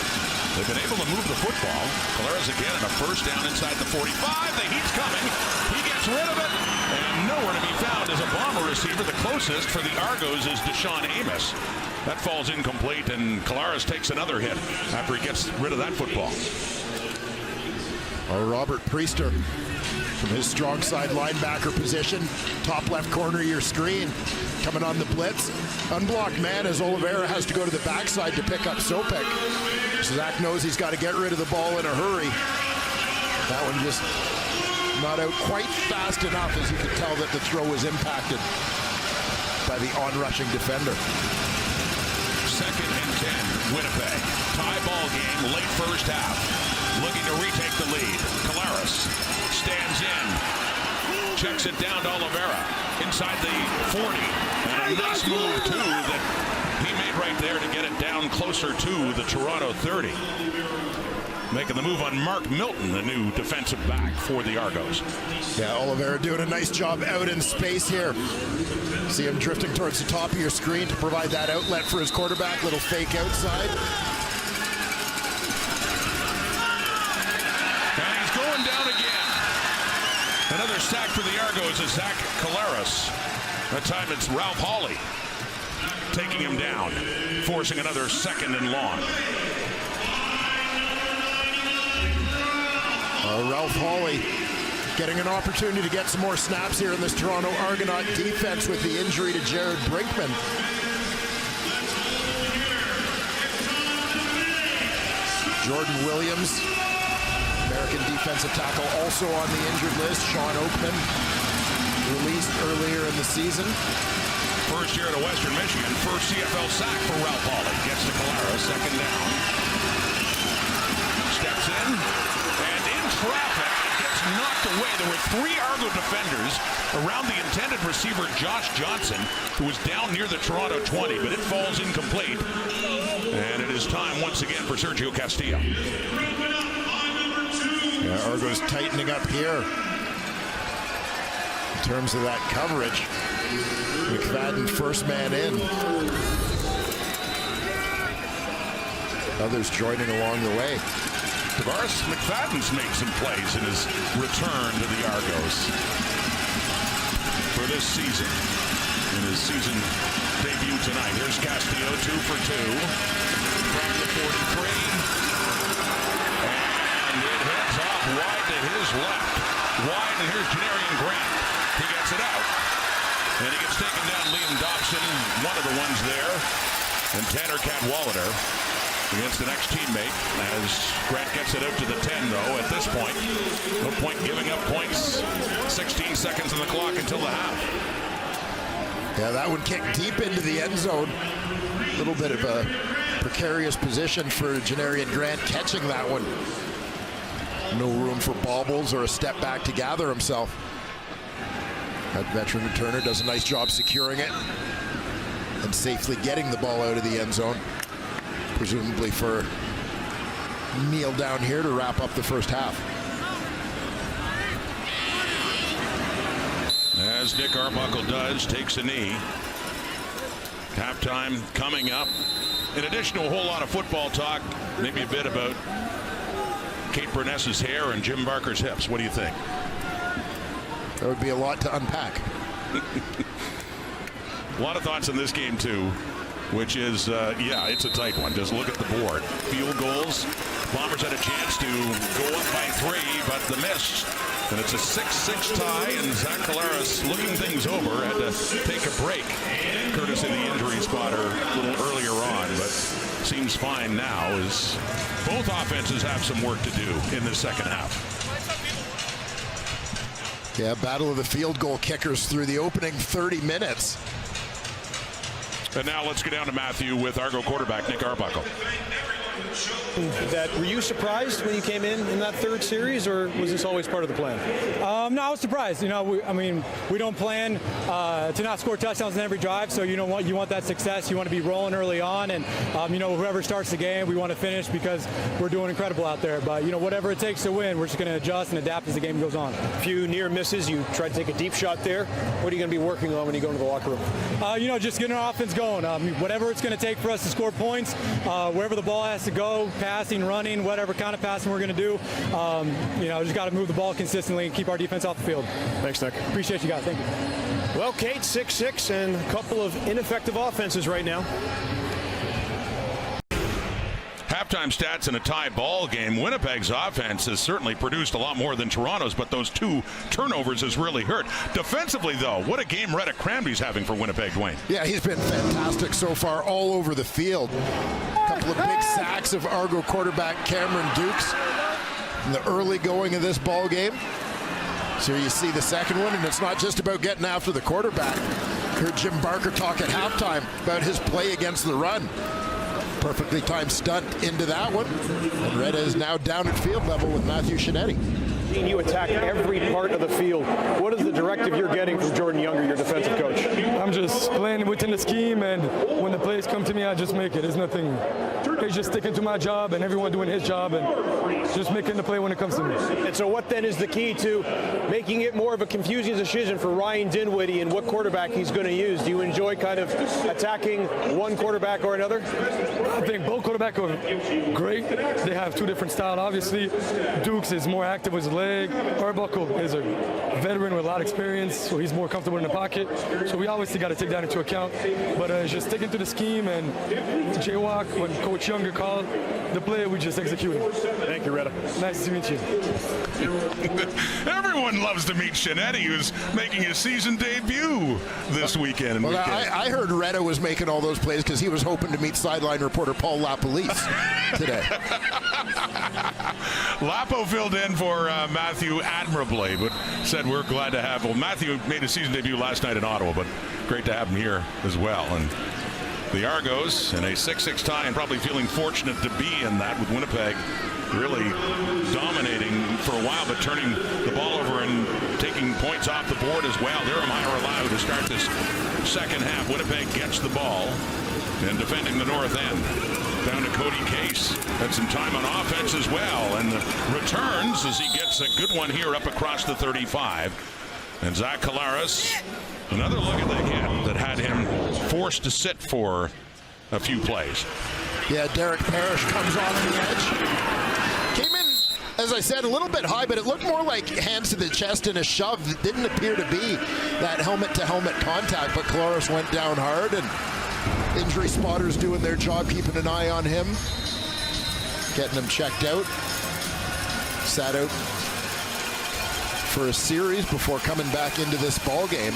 They've been able to move the football. Collaros again and a first down inside the 45. The heat's coming. He gets rid of it. And nowhere to be found as a Bomber receiver. The closest for the Argos is Deshaun Amos. That falls incomplete, and Collaros takes another hit after he gets rid of that football. Robert Priester from his strong side linebacker position. Top left corner of your screen. Coming on the blitz. Unblocked man as Oliveira has to go to the backside to pick up Sopek. Zach knows he's got to get rid of the ball in a hurry. That one just not out quite fast enough, as you could tell that the throw was impacted by the on-rushing defender. Second and 10, Winnipeg. Tie ball game, late first half. Looking to retake the lead. Collaros stands in. Checks it down to Oliveira. Inside the 40. And a nice move, too, that he made right there to get it down closer to the Toronto 30. Making the move on Mark Milton, the new defensive back for the Argos. Yeah, Oliveira doing a nice job out in space here. See him drifting towards the top of your screen to provide that outlet for his quarterback. Little fake outside. And he's going down again. Another sack for the Argos is Zach Collaros. That time it's Ralph Hawley taking him down, forcing another second and long. Ralph Hawley getting an opportunity to get some more snaps here in this Toronto Argonaut defense with the injury to Jared Brinkman. Jordan Williams, American defensive tackle, also on the injured list. Sean Oakman, released earlier in the season. First year at Western Michigan, first CFL sack for Ralph Hawley. Gets to Collaros, second down. Steps in, and in traffic, gets knocked away. There were 3 Argo defenders around the intended receiver, Josh Johnson, who was down near the Toronto 20, but it falls incomplete. And it is time once again for Sergio Castillo. Yeah, Argo's tightening up here in terms of that coverage. McFadden first man in. Others joining along the way. Tavares McFadden's made some plays in his return to the Argos for this season. In his season debut tonight. Here's Castillo, 2 for 2 from the 43. And it heads off wide to his left. Wide, and here's Janarian Grant. He gets it out. And he gets taken down. Liam Dobson, one of the ones there. And Tanner Cadwallader against the next teammate as Grant gets it out to the 10, though. At this point, no point giving up points. 16 seconds on the clock until the half. Yeah, that one kicked deep into the end zone. A little bit of a precarious position for Janarian Grant catching that one. No room for bobbles or a step back to gather himself. That veteran returner does a nice job securing it and safely getting the ball out of the end zone. Presumably for Neil down here to wrap up the first half. As Nick Arbuckle does, takes a knee. Halftime coming up. In addition to a whole lot of football talk, maybe a bit about Kate Burness's hair and Jim Barker's hips. What do you think? That would be a lot to unpack. A lot of thoughts in this game, too, which is, yeah, it's a tight one. Just look at the board. Field goals. Bombers had a chance to go up by 3, but the miss. And it's a 6-6 tie, and Zach Collaros looking things over. Had to take a break, courtesy of the injury spotter a little earlier on, but seems fine now as both offenses have some work to do in the second half. Yeah, battle of the field goal kickers through the opening 30 minutes. And now let's go down to Matthew with Argo quarterback Nick Arbuckle. Were you surprised when you came in that third series, or was this always part of the plan? No, I was surprised. You know, we don't plan to not score touchdowns in every drive. So you want that success. You want to be rolling early on, and whoever starts the game, we want to finish because we're doing incredible out there. But whatever it takes to win, we're just going to adjust and adapt as the game goes on. A few near misses. You tried to take a deep shot there. What are you going to be working on when you go into the locker room? Just getting our offense going. Whatever it's going to take for us to score points, wherever the ball has to go, passing, running, whatever kind of passing we're going to do. Just got to move the ball consistently and keep our defense off the field. Thanks, Nick. Appreciate you guys. Thank you. Well, Kate, 6-6 and a couple of ineffective offenses right now. Halftime stats in a tie ball game. Winnipeg's offense has certainly produced a lot more than Toronto's, but those 2 turnovers has really hurt. Defensively, though, what a game Rhett Cranby's having for Winnipeg, Dwayne. Yeah, he's been fantastic so far all over the field. A couple of big sacks of Argo quarterback Cameron Dukes in the early going of this ball game. So you see the second one, and it's not just about getting after the quarterback. Heard Jim Barker talk at halftime about his play against the run. Perfectly timed stunt into that one. And Retta is now down at field level with Matthew Shinetti. You attack every part of the field. What is the directive you're getting from Jordan Younger, your defensive coach? I'm just playing within the scheme, and when the plays come to me, I just make it. It's nothing. It's just sticking to my job and everyone doing his job and just making the play when it comes to me. And so what then is the key to making it more of a confusing decision for Ryan Dinwiddie and what quarterback he's going to use? Do you enjoy kind of attacking one quarterback or another? I think both quarterbacks are great. They have 2 different styles. Obviously, Dukes is more active with his leg. Arbuckle is a veteran with a lot of experience, so he's more comfortable in the pocket. So we obviously got to take that into account. But just sticking to the scheme and jaywalk when Coach Younger called the play, we just executed. Thank you, Retta. Nice to meet you. Everyone loves to meet Shinetti, who's making his season debut this weekend. Well, I heard Retta was making all those plays because he was hoping to meet sideline reporter Paul LaPolice today. Lapo filled in for Matthew admirably, but said we're glad to have. Well, Matthew made his season debut last night in Ottawa, but great to have him here as well. And the Argos in a 6-6 tie, and probably feeling fortunate to be in that, with Winnipeg really dominating for a while, but turning the ball over and taking points off the board as well. They're Maher-Alau to start this second half. Winnipeg gets the ball and defending the north end. Down to Cody Case. Had some time on offense as well, and returns as he gets a good one here up across the 35. And Zach Collaros, another look at the hit that had him forced to sit for a few plays. Yeah, Derek Parrish comes off the edge. Came in, as I said, a little bit high, but it looked more like hands to the chest and a shove. It didn't appear to be that helmet-to-helmet contact, but Collaros went down hard, and injury spotters doing their job, keeping an eye on him, getting him checked out. Sat out for a series before coming back into this ball game.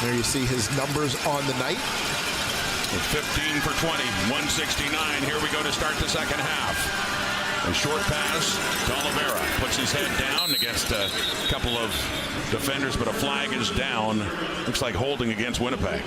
There you see his numbers on the night. With 15 for 20, 169. Here we go to start the second half. A short pass to Oliveira. Puts his head down against a couple of defenders, but a flag is down. Looks like holding against Winnipeg.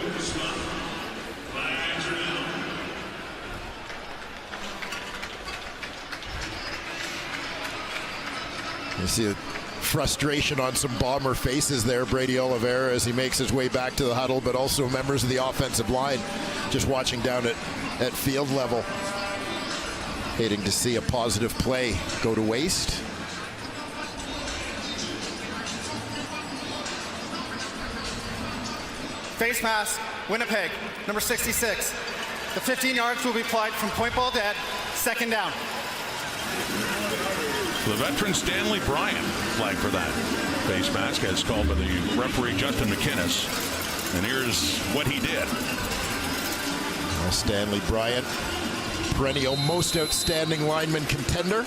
You see frustration on some Bomber faces there, Brady Oliveira, as he makes his way back to the huddle, but also members of the offensive line just watching down at field level. Hating to see a positive play go to waste. Face mask, Winnipeg, number 66. The 15 yards will be applied from point ball dead, second down. The veteran Stanley Bryant flag for that face mask, as called by the referee Justin McInnes. And here's what he did. Well, Stanley Bryant, perennial most outstanding lineman contender.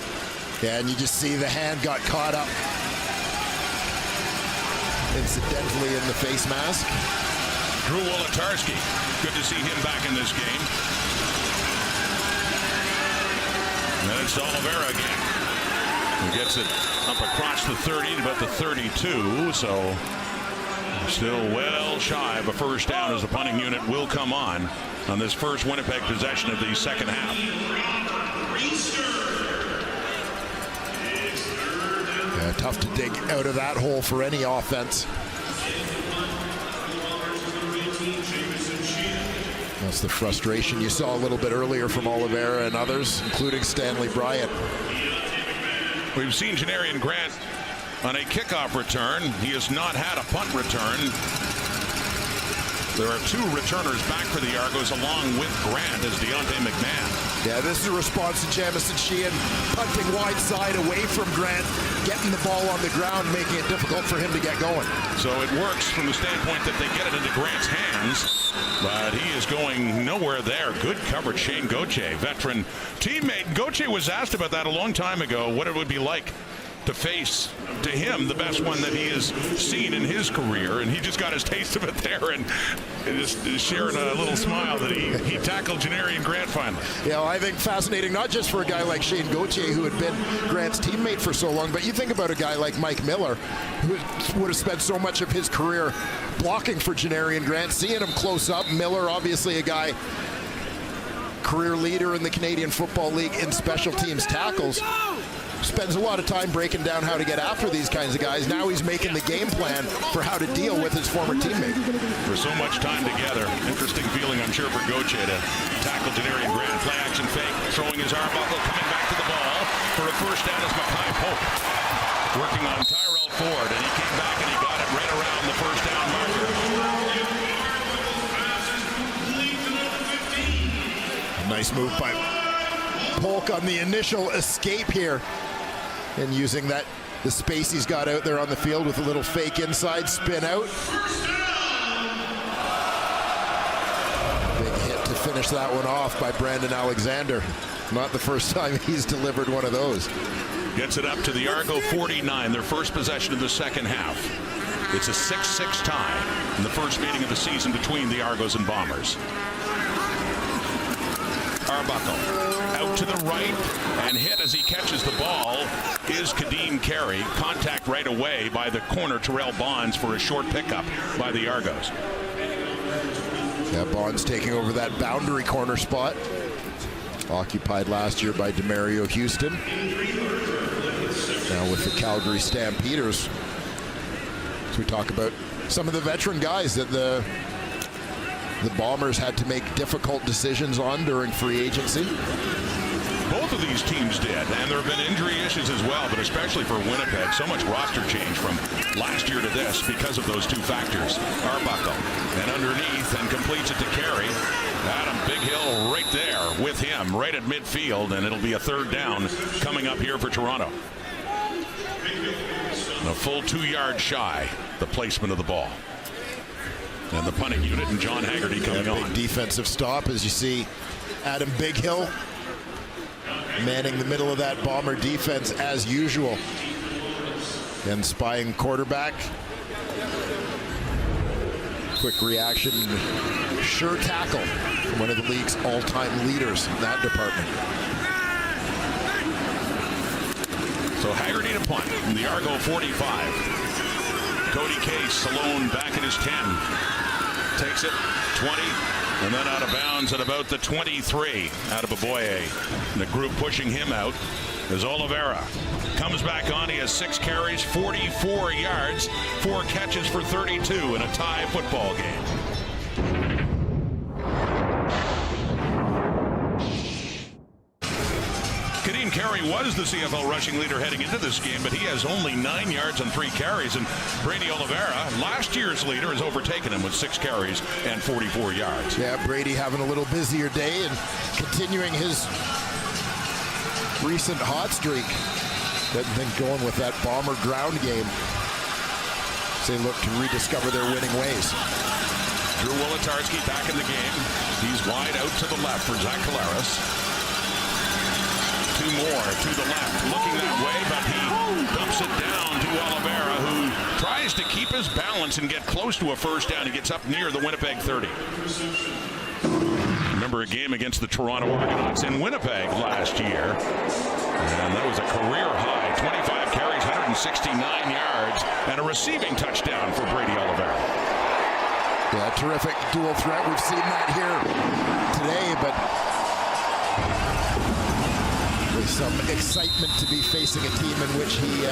And you just see the hand got caught up incidentally in the face mask. Drew Wolotarski, good to see him back in this game. And it's Oliveira again. He gets it up across the 30 to about the 32, so still well shy of a first down as the punting unit will come on this first Winnipeg possession of the second half. Yeah, tough to dig out of that hole for any offense. That's the frustration you saw a little bit earlier from Oliveira and others, including Stanley Bryant. We've seen Janarian Grant on a kickoff return. He has not had a punt return. There are two returners back for the Argos along with Grant as Deontay McMahon. Yeah, this is a response to Jamison Sheehan punting wide side away from Grant, getting the ball on the ground, making it difficult for him to get going. So it works from the standpoint that they get it into Grant's hands, but he is going nowhere there. Good coverage, Shane Gauthier, veteran teammate. Gauthier was asked about that a long time ago, what it would be like to face, to him, the best one that he has seen in his career, and he just got his taste of it there, and just sharing a little smile that he tackled Janarian Grant finally. Yeah, well, I think fascinating, not just for a guy like Shane Gauthier, who had been Grant's teammate for so long, but you think about a guy like Mike Miller, who would have spent so much of his career blocking for Janarian Grant, seeing him close up. Miller, obviously a guy, career leader in the Canadian Football League in special teams tackles. Spends a lot of time breaking down how to get after these kinds of guys. Now he's making the game plan for how to deal with his former teammate. For so much time together, interesting feeling, I'm sure, for Gauthier to tackle Janarian Grant. Play action fake, throwing his Arbuckle, coming back to the ball for a first down is Mackay Pope. Working on Tyrell Ford, and he came back and he got it right around the first down marker. Nice move by Polk on the initial escape here. And using the space he's got out there on the field with a little fake inside spin out. Big hit to finish that one off by Brandon Alexander. Not the first time he's delivered one of those. Gets it up to the Argo 49, their first possession of the second half. It's a 6-6 tie in the first meeting of the season between the Argos and Bombers. Arbuckle out to the right and hit as he catches the ball is Kadeem Carey. Contact right away by the corner Terrell Bonds for a short pickup by the Argos. Yeah, Bonds taking over that boundary corner spot. Occupied last year by Demario Houston. Now with the Calgary Stampeders. So we talk about some of the veteran guys that the Bombers had to make difficult decisions on during free agency. Both of these teams did, and there have been injury issues as well, but especially for Winnipeg, so much roster change from last year to this because of those two factors. Arbuckle, and underneath, and completes it to Carey. Adam Big Hill right there with him, right at midfield, and it'll be a third down coming up here for Toronto. A full 2 yards shy, the placement of the ball. And the punting unit and John Haggerty coming on. Big defensive stop as you see Adam Big Hill manning the middle of that Bomber defense as usual. And spying quarterback. Quick reaction, sure tackle from one of the league's all-time leaders in that department. So Haggerty to punt from the Argo 45. Cody Case alone back at his 10. Takes it 20 and then out of bounds at about the 23 out of Aboye. And the group pushing him out as Oliveira comes back on. He has 6 carries, 44 yards, 4 catches for 32 in a tie football game. Kadeem Carey was the CFL rushing leader heading into this game, but he has only 9 yards on 3 carries. And Brady Oliveira, last year's leader, has overtaken him with 6 carries and 44 yards. Yeah, Brady having a little busier day and continuing his recent hot streak. Getting things going with that Bomber ground game as they look to rediscover their winning ways. Drew Wolotarski back in the game. He's wide out to the left for Zach Collaros. Two more to the left, looking that way, but he dumps it down to Oliveira, who tries to keep his balance and get close to a first down. He gets up near the Winnipeg 30. Remember a game against the Toronto Argonauts in Winnipeg last year, and that was a career high, 25 carries, 169 yards, and a receiving touchdown for Brady Oliveira. Yeah, terrific dual threat. We've seen that here today, but with some excitement to be facing a team in which he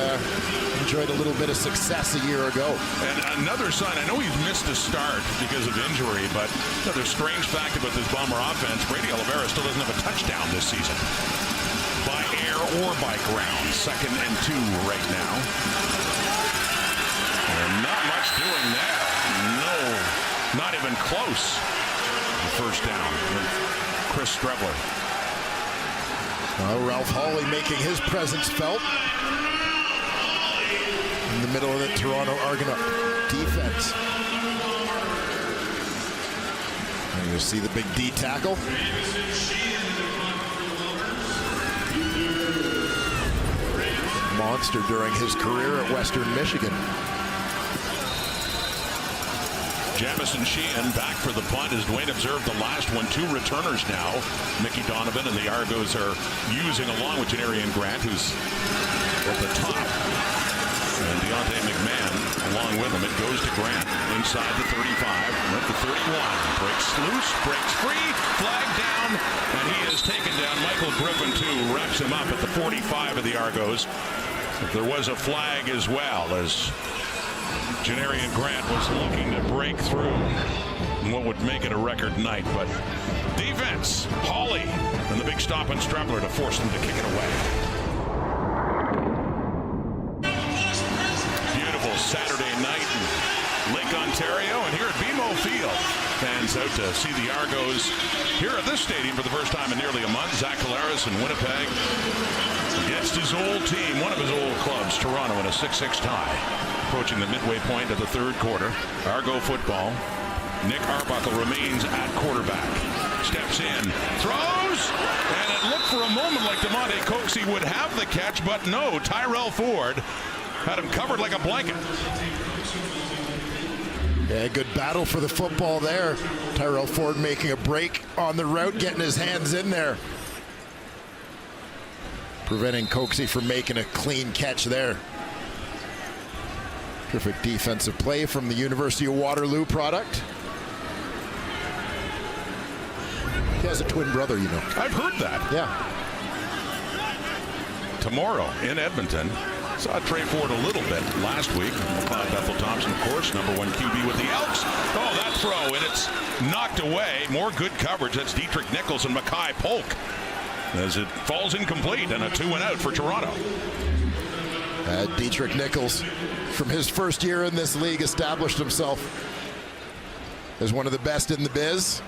enjoyed a little bit of success a year ago. And another sign, I know he's missed a start because of injury, but another strange fact about this Bomber offense, Brady Oliveira still doesn't have a touchdown this season. By air or by ground, 2nd and 2 right now. And not much doing there. No, not even close. The first down with Chris Strebler. Ralph Hawley making his presence felt in the middle of the Toronto Argonaut defense. And you see the big D tackle. Monster during his career at Western Michigan. Jamison Sheehan back for the punt as Dwayne observed the last one. 2 returners now. Mickey Donovan and the Argos are using along with Janarian Grant, who's at the top. And Deontay McMahon along with him. It goes to Grant inside the 35, at the 31. Breaks loose, breaks free, flag down, and he is taken down. Michael Griffin, too, wraps him up at the 45 of the Argos. There was a flag as well as Janarian Grant was looking to break through in what would make it a record night, but defense, Hawley, and the big stop on Strebler to force them to kick it away. Beautiful Saturday night in Lake Ontario, and here at BMO Field, fans out to see the Argos here at this stadium for the first time in nearly a month. Zach Collaros in Winnipeg against his old team, one of his old clubs, Toronto, in a 6-6 tie. Approaching the midway point of the 3rd quarter. Argo football. Nick Arbuckle remains at quarterback. Steps in, throws, and it looked for a moment like DeMonte Coxey would have the catch, but no, Tyrell Ford had him covered like a blanket. Yeah, good battle for the football there. Tyrell Ford making a break on the route, getting his hands in there. Preventing Coxey from making a clean catch there. Terrific defensive play from the University of Waterloo product. He has a twin brother, you know. I've heard that. Yeah. Tomorrow in Edmonton. Saw Trey Ford a little bit last week. McLeod Bethel Thompson, of course, #1 QB with the Elks. Oh, that throw, and it's knocked away. More good coverage. That's Dietrich Nichols and Mackay Polk as it falls incomplete, and a 2-and-out for Toronto. Dietrich Nichols, from his first year in this league, established himself as one of the best in the biz.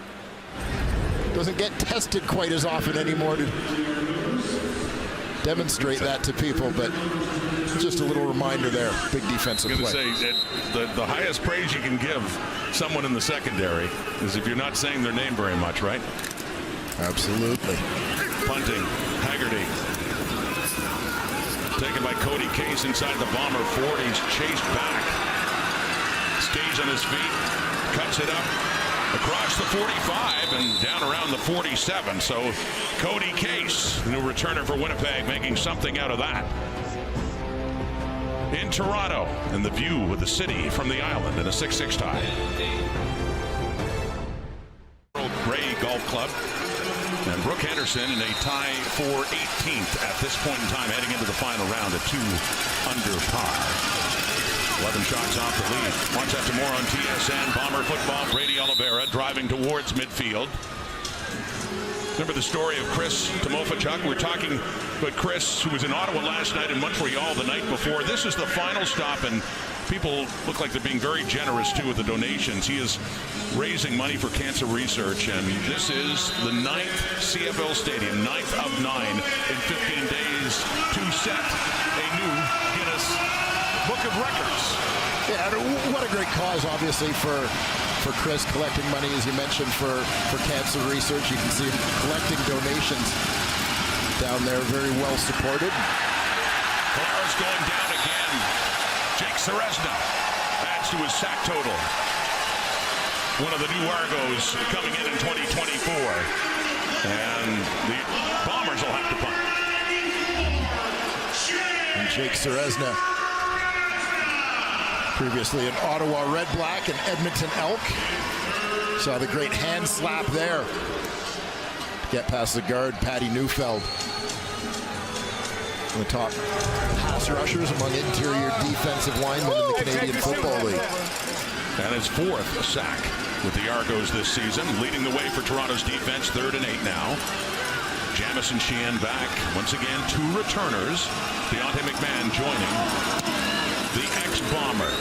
Doesn't get tested quite as often anymore to demonstrate that to people, but just a little reminder there. Big defensive play. I was going to say, the highest praise you can give someone in the secondary is if you're not saying their name very much, right? Absolutely. Punting, Haggerty. Taken by Cody Case inside the Bomber 40. He's chased back. Stays on his feet. Cuts it up across the 45 and down around the 47. So Cody Case, the new returner for Winnipeg, making something out of that. In Toronto, and the view of the city from the island in a 6-6 tie. Gray Golf Club. And Brooke Henderson in a tie for 18th at this point in time, heading into the final round at 2 under par. 11 shots off the lead. Watch that tomorrow on TSN. Bomber football. Brady Oliveira driving towards midfield. Remember the story of Chris Timofeychuk? We're talking about Chris, who was in Ottawa last night and Montreal the night before. This is the final stop, and people look like they're being very generous, too, with the donations. He is raising money for cancer research, and this is the 9th CFL Stadium, 9th of 9 in 15 days to set a new Guinness Book of Records. Yeah, what a great cause, obviously, for for Chris, collecting money, as you mentioned, for cancer research. You can see him collecting donations down there, very well supported. Flowers going down again. Jake Serezna adds to his sack total. One of the new Argos coming in 2024. And the Bombers will have to punt. And Jake Serezna, previously an Ottawa Red Black and Edmonton Elk. Saw the great hand slap there to get past the guard, Patty Neufeld. The top pass rushers among interior defensive linemen in the Canadian Football League. And his 4th sack with the Argos this season, leading the way for Toronto's defense, 3rd and 8 now. Jamison Sheehan back. Once again, 2 returners. Deontay McMahon joining the ex-Bomber,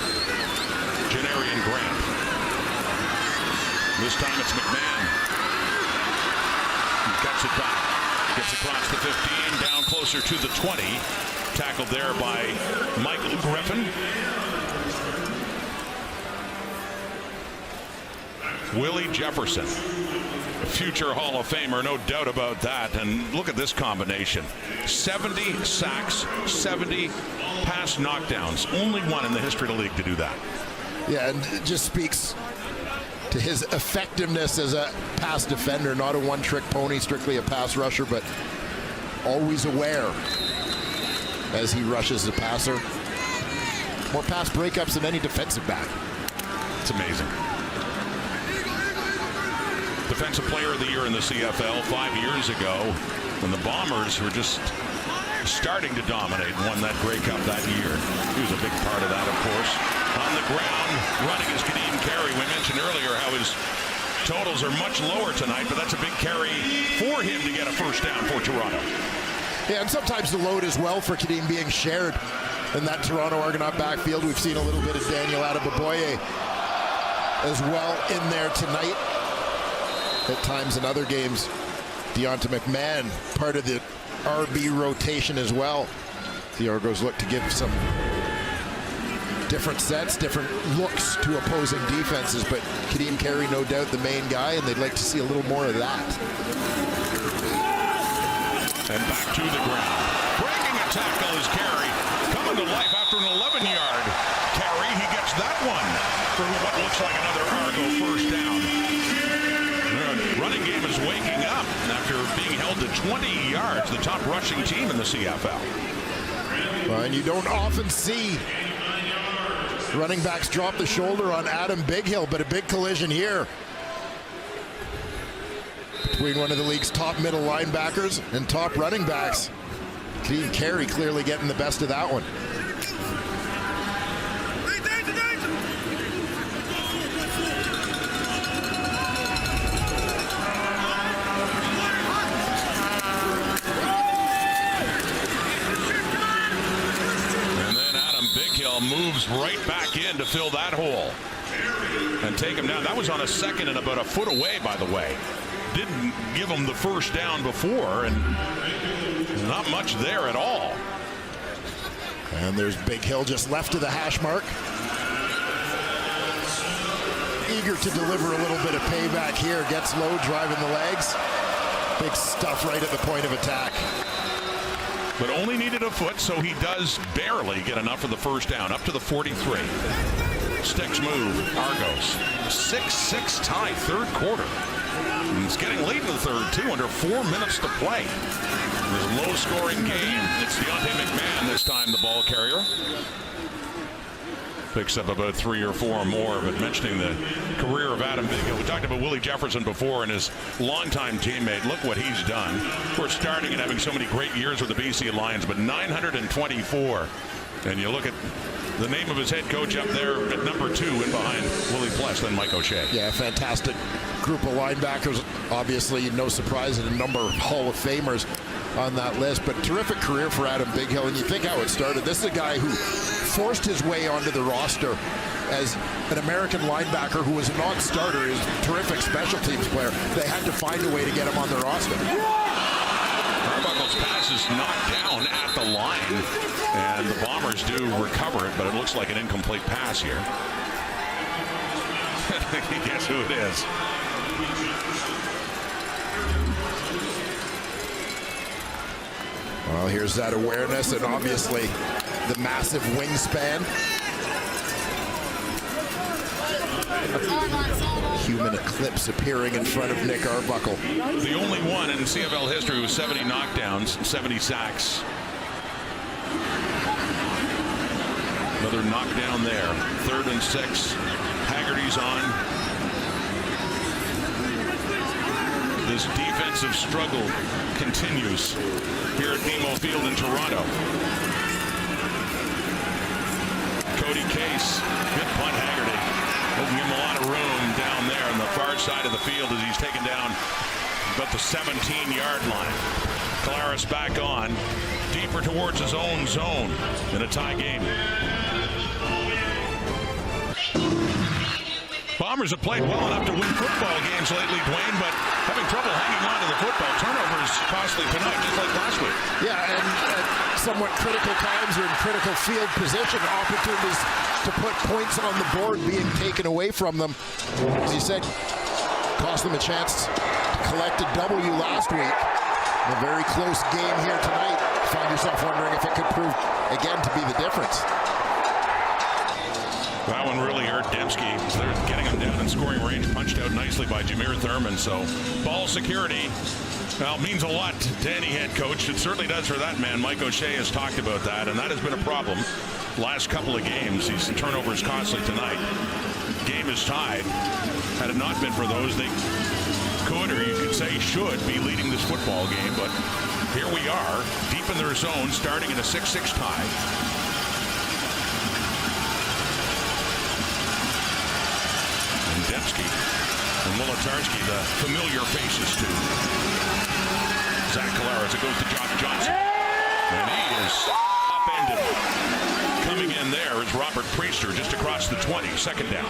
Janarian Grant. This time it's McMahon. He cuts it back. Gets across the 15, down closer to the 20. Tackled there by Michael Griffin. Willie Jefferson, a future Hall of Famer, no doubt about that. And look at this combination. 70 sacks, 70 pass knockdowns. Only one in the history of the league to do that. Yeah, and it just speaks to his effectiveness as a pass defender, not a one-trick pony, strictly a pass rusher, but always aware as he rushes the passer. More pass breakups than any defensive back. It's amazing. Defensive Player of the Year in the CFL 5 years ago when the Bombers were just starting to dominate and won that Grey Cup that year. He was a big part of that, of course. On the ground, running is Kadeem Carey. We mentioned earlier how his totals are much lower tonight, but that's a big carry for him to get a first down for Toronto. Yeah, and sometimes the load as well for Kadeem being shared in that Toronto Argonaut backfield. We've seen a little bit of Daniel Adeboboye as well in there tonight. At times in other games, Deontay McMahon, part of the RB rotation as well. The Argos look to give some different sets, different looks to opposing defenses, but Kadeem Carey, no doubt the main guy, and they'd like to see a little more of that. And back to the ground. Breaking a tackle is Carey. Coming to life after an 11-yard carry. He gets that one for what looks like another Argo first down. The running game is waking up after being held to 20 yards, the top rushing team in the CFL. Well, and you don't often see running backs drop the shoulder on Adam Bighill, but a big collision here between one of the league's top middle linebackers and top running backs. Kadeem Carey clearly getting the best of that one. Moves right back in to fill that hole and take him down. That was on a second and about a foot away, by the way. Didn't give him the first down before, and not much there at all. And there's Bighill just left of the hash mark. Eager to deliver a little bit of payback here. Gets low, driving the legs. Big stuff right at the point of attack. But only needed a foot, so he does barely get enough for the first down, up to the 43. Sticks move, Argos. 6-6 tie, third quarter. And it's getting late in the third, too, under 4 minutes to play. This low-scoring game. It's Deontay McMahon this time, the ball carrier. Picks up about 3 or 4 more, but mentioning the career of Adam Bighill. We talked about Willie Jefferson before and his longtime teammate. Look what he's done. We're starting and having so many great years with the BC Lions, but 924. And you look at the name of his head coach up there at number 2 in behind Willie Pless, then Mike O'Shea. Yeah, fantastic group of linebackers. Obviously, no surprise that a number of Hall of Famers on that list, but terrific career for Adam Bighill. And you think how it started. This is a guy who forced his way onto the roster as an American linebacker who was a non-starter. He was a terrific special teams player. They had to find a way to get him on the roster. Arbuckle's pass is knocked down at the line, and the Bombers do recover it, but it looks like an incomplete pass here. Guess who it is? Well, here's that awareness and obviously the massive wingspan. Human eclipse appearing in front of Nick Arbuckle. The only one in CFL history with 70 knockdowns, 70 sacks. Another knockdown there. 3rd and 6. Haggerty's on. This defensive struggle continues here at BMO Field in Toronto. Cody Case, good punt. Haggerty doesn't give him a lot of room down there on the far side of the field as he's taken down about the 17-yard line. Claris back on, deeper towards his own zone in a tie game. Bombers have played well enough to win football games lately, Dwayne, but having trouble hanging on to the football. Turnovers costly tonight, just like last week. Yeah, and at somewhat critical times or in critical field position, opportunities to put points on the board being taken away from them. As you said, cost them a chance to collect a W last week. A very close game here tonight. Find yourself wondering if it could prove again to be the difference. That one really hurt Dembski. They're getting him down in scoring range, punched out nicely by Jameer Thurman. So ball security, well, means a lot to any head coach. It certainly does for that man. Mike O'Shea has talked about that, and that has been a problem last couple of games. These turnovers costly tonight. Game is tied. Had it not been for those, they could, or you could say should, be leading this football game. But here we are, deep in their zone, starting in a 6-6 tie. Dembski and Wolotarski, the familiar faces to Zach Collaros. It goes to Josh Johnson. And he is upended. Coming in there is Robert Priester just across the 20. 2nd down.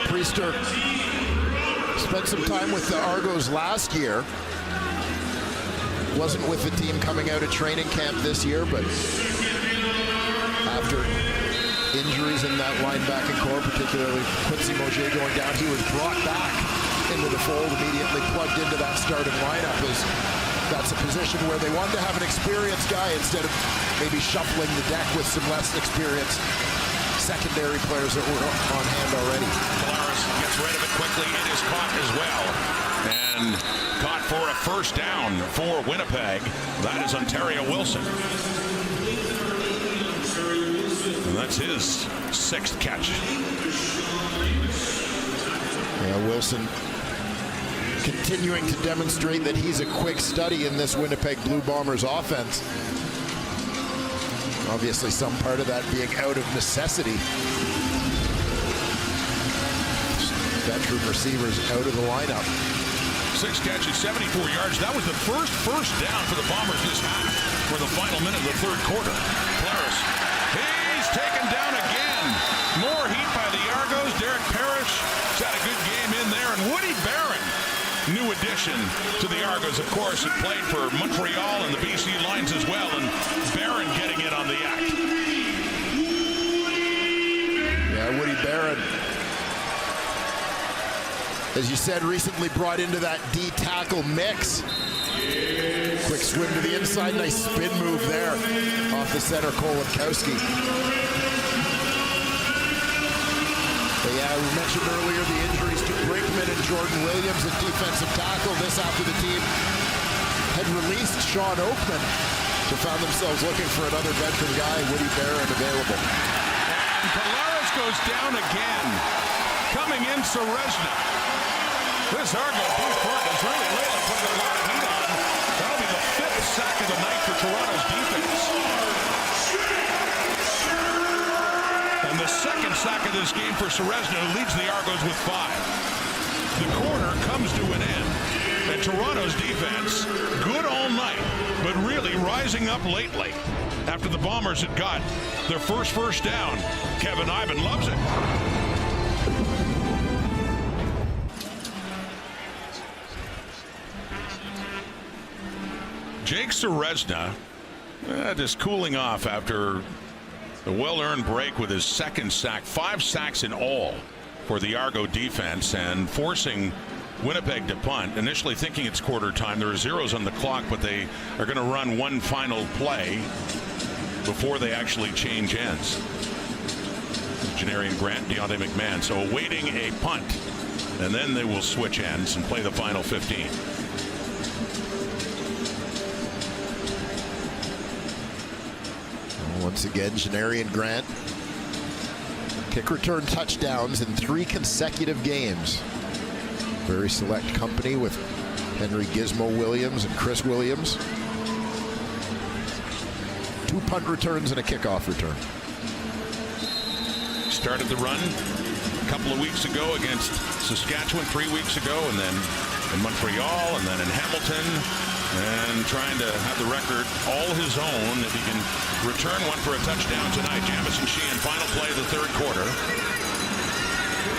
Priester spent some time with the Argos last year. Wasn't with the team coming out of training camp this year, but after injuries in that linebacking core, particularly Quincy Mosier going down, he was brought back into the fold, immediately plugged into that starting lineup. As that's a position where they wanted to have an experienced guy instead of maybe shuffling the deck with some less experienced secondary players that were on hand already. Claris gets rid of it quickly. It is caught as well. And caught for a 1st down for Winnipeg. That is Ontario Wilson. And that's his 6th catch. Yeah, Wilson continuing to demonstrate that he's a quick study in this Winnipeg Blue Bombers offense. Obviously some part of that being out of necessity. Veteran receivers out of the lineup. 6 catches, 74 yards. That was the first down for the Bombers this half for the final minute of the 3rd quarter. Claris, he's taken down again. More heat by the Argos. Derek Parrish has had a good game in there. And Woody Barron, new addition to the Argos, of course, had played for Montreal and the BC Lions as well. And Barron getting in on the act. Yeah, Woody Barron, as you said, recently brought into that D-tackle mix. Quick swim to the inside, nice spin move there off the center, Kolankowski. But yeah, we mentioned earlier the injuries to Brinkman and Jordan Williams at defensive tackle. This after the team had released Sean Oakman, so found themselves looking for another veteran guy, Woody Barron available. And Collaros goes down again. Coming in, Serezna. This Argo blue front is really putting a lot of heat on. That'll be the 5th sack of the night for Toronto's defense. And the 2nd sack of this game for Serezna, who leads the Argos with 5. The quarter comes to an end. And Toronto's defense, good all night, but really rising up lately. After the Bombers had got their first down, Kevin Ivan loves it. Jake Serezna just cooling off after A well-earned break with his second sack, 5 sacks in all for the Argo defense, and forcing Winnipeg to punt. Initially thinking it's quarter time. There are zeros on the clock, but they are going to run one final play before they actually change ends. Janarian Grant, Deontay McMahon. So awaiting a punt, and then they will switch ends and play the final 15. Once again, Janarian Grant. Kick return touchdowns in 3 consecutive games. Very select company with Henry Gizmo Williams and Chris Williams. 2 punt returns and a kickoff return. Started the run a couple of weeks ago against Saskatchewan, 3 weeks ago, and then in Montreal, and then in Hamilton, and trying to have the record all his own if he can return one for a touchdown tonight. Jamison Sheehan, final play of the third quarter.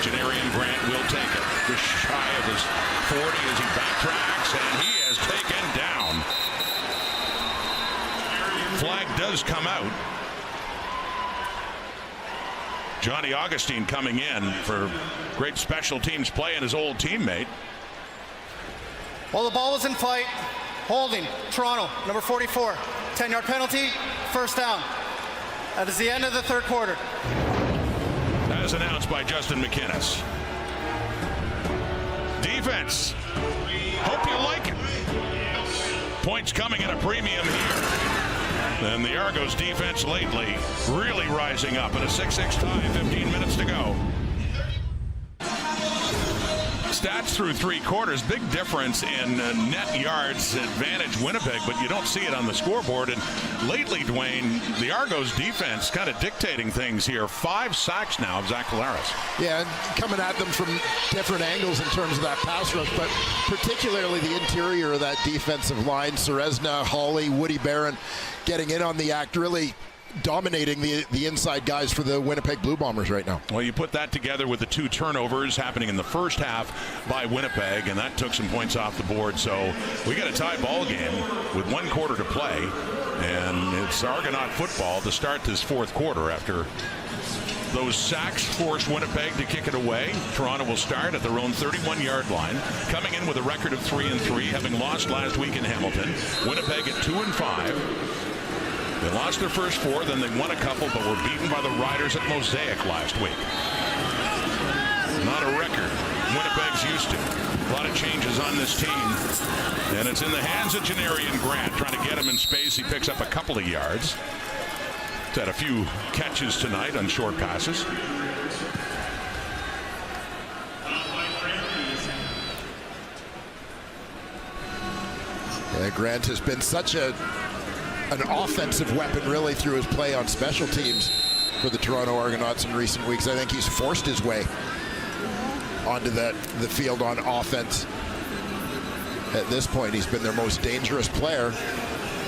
Janarian Grant will take it. Just shy of his 40 as he backtracks, and he is taken down. Flag does come out. Johnny Augustine coming in for great special teams play and his old teammate. Well, the ball was in flight. Holding, Toronto, number 44. 10-yard penalty, first down. That is the end of the third quarter. As announced by Justin McInnes. Defense. Hope you like it. Points coming at a premium here. And the Argos defense lately really rising up at a 6-6 tie, 15 minutes to go. Stats through 3 quarters, big difference in net yards advantage Winnipeg, but you don't see it on the scoreboard. And lately, Dwayne, the Argos defense kind of dictating things here. 5 sacks now of Zach Collaros. Yeah, and coming at them from different angles in terms of that pass rush, but particularly the interior of that defensive line. Serezna, Hawley, Woody Barron getting in on the act, really dominating the inside guys for the Winnipeg Blue Bombers right now. Well, you put that together with the 2 turnovers happening in the first half by Winnipeg, and that took some points off the board. So we got a tie ball game with 1 quarter to play, and it's Argonaut football to start this 4th quarter. After those sacks forced Winnipeg to kick it away, Toronto will start at their own 31-yard line, coming in with a record of 3-3, having lost last week in Hamilton. Winnipeg at 2-5. They lost their first 4, then they won a couple, but were beaten by the Riders at Mosaic last week. Not a record Winnipeg's used to. A lot of changes on this team. And it's in the hands of Janarian Grant, trying to get him in space. He picks up a couple of yards. He's had a few catches tonight on short passes. Yeah, Grant has been such an offensive weapon really through his play on special teams for the Toronto Argonauts in recent weeks. I think he's forced his way onto the field on offense. At this point, he's been their most dangerous player.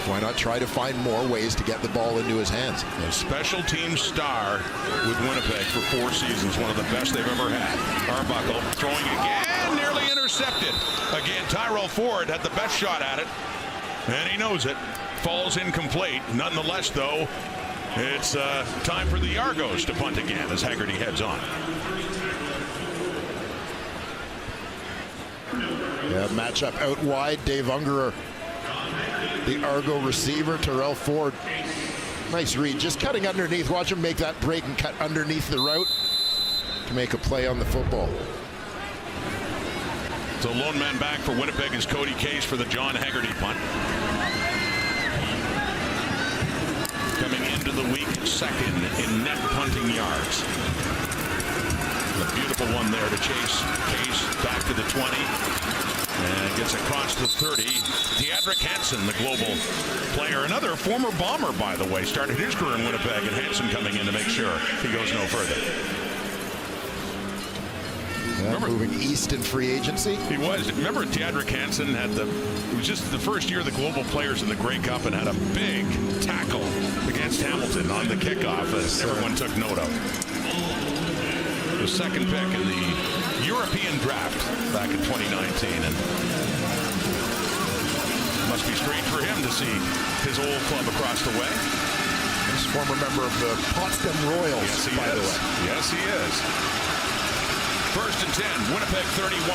Why not try to find more ways to get the ball into his hands? A special teams star with Winnipeg for 4 seasons, one of the best they've ever had. Arbuckle throwing again, nearly intercepted. Again, Tyrell Ford had the best shot at it, and he knows it. Falls incomplete. Nonetheless, though, it's time for the Argos to punt again as Haggerty heads on. Yeah, matchup out wide. Dave Ungerer, the Argo receiver. Tyrell Ford, nice read. Just cutting underneath. Watch him make that break and cut underneath the route to make a play on the football. So lone man back for Winnipeg is Cody Case for the John Haggerty punt. Coming into the week 2nd in net punting yards. A beautiful one there to chase Case back to the 20 and gets across the 30. Deadrick Hansen, the global player, another former Bomber, by the way, started his career in Winnipeg, and Hansen coming in to make sure he goes no further. Remember, moving east in free agency. He was. Remember, Deadrick Hansen had it was just the first year of the global players in the Grey Cup, and had a big tackle against Hamilton on the kickoff that everyone took note of. The 2nd pick in the European draft back in 2019, and must be strange for him to see his old club across the way. He's a former member of the Potsdam Royals, by the way. Yes, he is. First and 10, Winnipeg 31.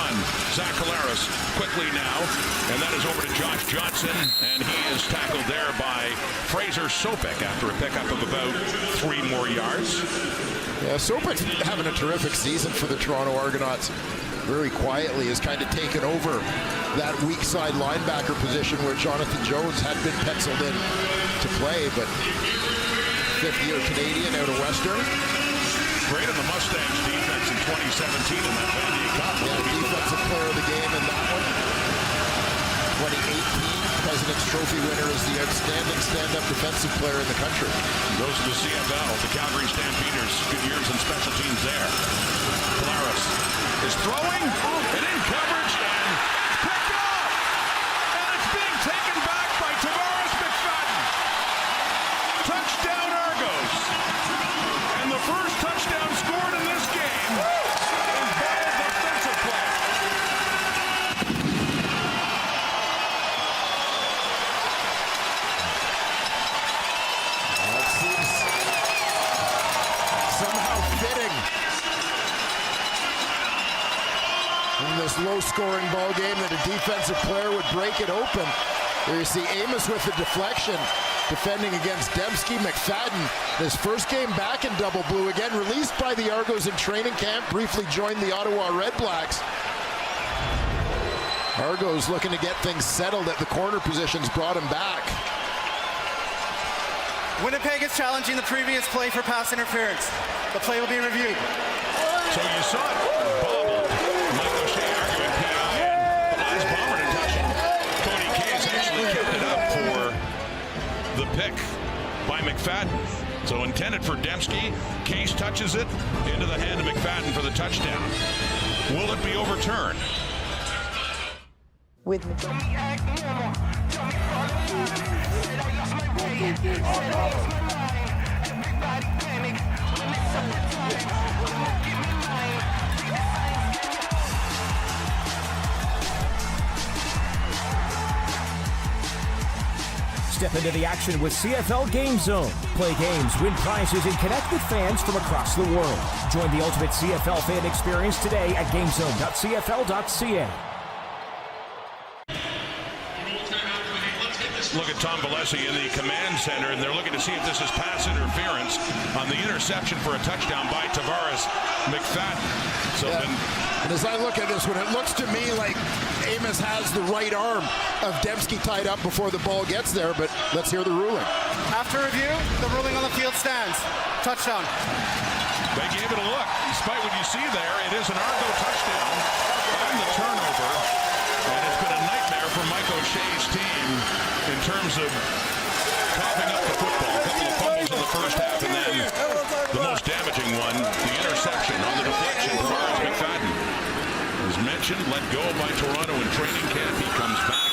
Zach Collaros quickly now, and that is over to Josh Johnson, and he is tackled there by Fraser Sopik after a pickup of about 3 more yards. Yeah, Sopik's having a terrific season for the Toronto Argonauts. Very quietly has kind of taken over that weak side linebacker position where Jonathan Jones had been penciled in to play, but fifth-year Canadian out of Western. Great on the Mustangs defense in 2017 in that Vanier Cup. Yeah, defensive player of the game in that one. 2018 President's Trophy winner is the outstanding stand-up defensive player in the country. Goes to the CFL, the Calgary Stampeders. Good years in special teams there. Collaros is throwing, and in coverage, and picked off! And it's being taken back by Tavares McFadden. Touchdown Argos. And the first touchdown scored in this game is by a defensive play. That seems somehow fitting in this low-scoring ball game that a defensive player would break it open. There you see Amos with the deflection, defending against Dembski. McFadden, his first game back in double blue, again released by the Argos in training camp, briefly joined the Ottawa Red Blacks. Argos looking to get things settled at the corner positions, brought him back. Winnipeg is challenging the previous play for pass interference. The play will be reviewed. So you saw it bobbled. Mike O'Shea arguing PI, and the last bomber to touch it. Cody Case actually kept it up for the pick by McFadden. So intended for Dembski. Case touches it into the hand of McFadden for the touchdown. Will it be overturned? With Step into the action with CFL Game Zone. Play games, win prizes, and connect with fans from across the world. Join the ultimate CFL fan experience today at gamezone.cfl.ca. Look at Tom Valesi in the command center, and they're looking to see if this is pass interference on the interception for a touchdown by Tavares McFadden. So Yeah. And as I look at this one, it looks to me like Amos has the right arm of Dembski tied up before the ball gets there, but let's hear the ruling. After review, the ruling on the field stands. Touchdown. they gave it a look. Despite what you see there, it is an Argo touchdown and the turnover. And it's been a nightmare for Mike O'Shea's team in terms of coughing up the football. A couple of fumbles in the first half, and then the most damaging one, the interception on the deflection. Tavares McFadden was mentioned, let go by Toronto in training camp. He comes back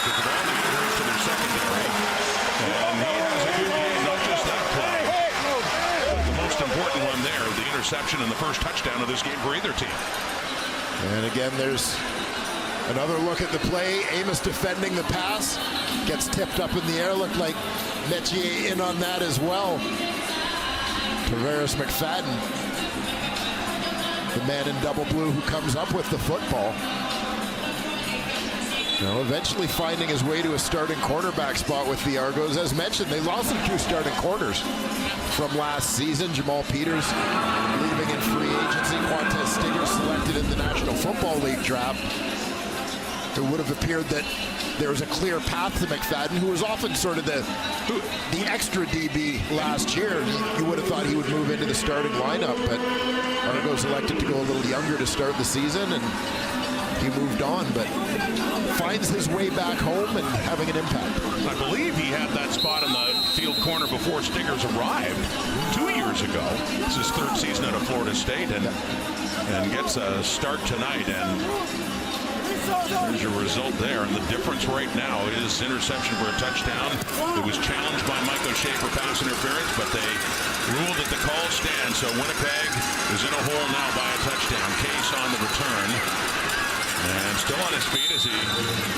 because of all the injuries to their secondary. And he has a good game, not just that play, but the most important one there, the interception and the first touchdown of this game for either team. And again, there's another look at the play. Amos defending the pass. Gets tipped up in the air. Looked like Metier in on that as well. Tavares McFadden, the man in double blue who comes up with the football. Now, eventually finding his way to a starting cornerback spot with the Argos. As mentioned, they lost their two starting corners from last season. Jamal Peters leaving in free agency. Quantez Stinger selected in the National Football League draft. It would have appeared that there was a clear path to McFadden, who was often sort of the extra DB last year. You would have thought he would move into the starting lineup, but Argos elected to go a little younger to start the season, and he moved on, but finds his way back home and having an impact. I believe he had that spot in the field corner before Stingers arrived 2 years ago. It's his third season out of Florida State, and gets a start tonight. And there's your result there. And the difference right now is interception for a touchdown. It was challenged by Mike O'Shea for pass interference, but they ruled that the call stands. So Winnipeg is in a hole now by a touchdown. Case on the return. And still on his feet as he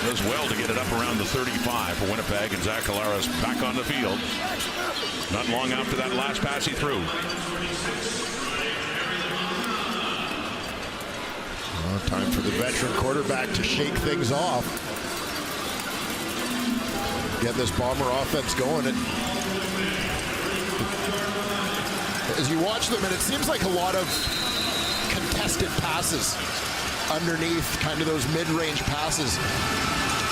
does well to get it up around the 35 for Winnipeg, and Zach Collaros back on the field. Not long after that last pass he threw. Time for the veteran quarterback to shake things off. Get this Bomber offense going. And as you watch them, and it seems like a lot of contested passes underneath, kind of those mid-range passes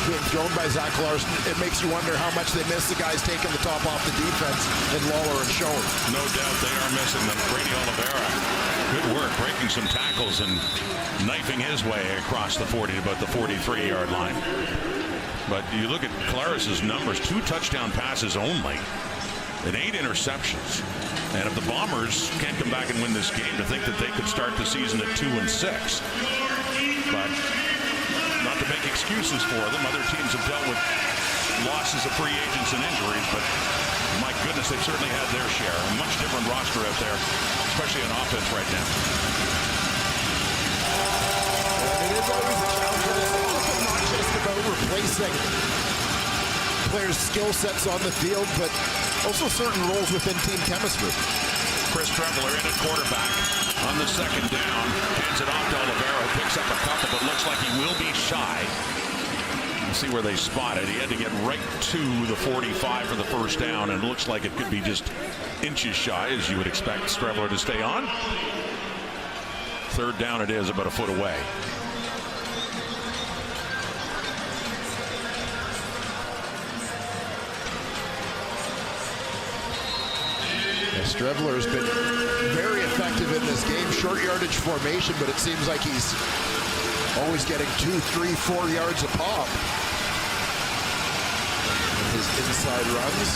being thrown by Zach Larson. It makes you wonder how much they miss the guys taking the top off the defense in Lawler and Schoen. No doubt they are missing them. Brady Oliveira, good work breaking some tackles and knifing his way across the 40 to about the 43-yard line. But you look at Collaros' numbers, 2 touchdown passes only and 8 interceptions. And if the Bombers can't come back and win this game, to think that they could start the season at 2-6. But not to make excuses for them. Other teams have dealt with losses of free agents and injuries, but my goodness, they've certainly had their share. A much different roster out there, especially on offense right now. It is always a challenge. It's often not just about replacing players' skill sets on the field, but also certain roles within team chemistry. Chris Trevler in at quarterback on the second down. Hands it off to Oliveira, who picks up a couple, but looks like he will be shy. Let's see where they spot it. He had to get right to the 45 for the first down, and it looks like it could be just inches shy, as you would expect Trevler to stay on. Third down it is, about a foot away. Strevler has been very effective in this game. Short yardage formation, but it seems like he's always getting 2, 3, 4 yards a pop with his inside runs.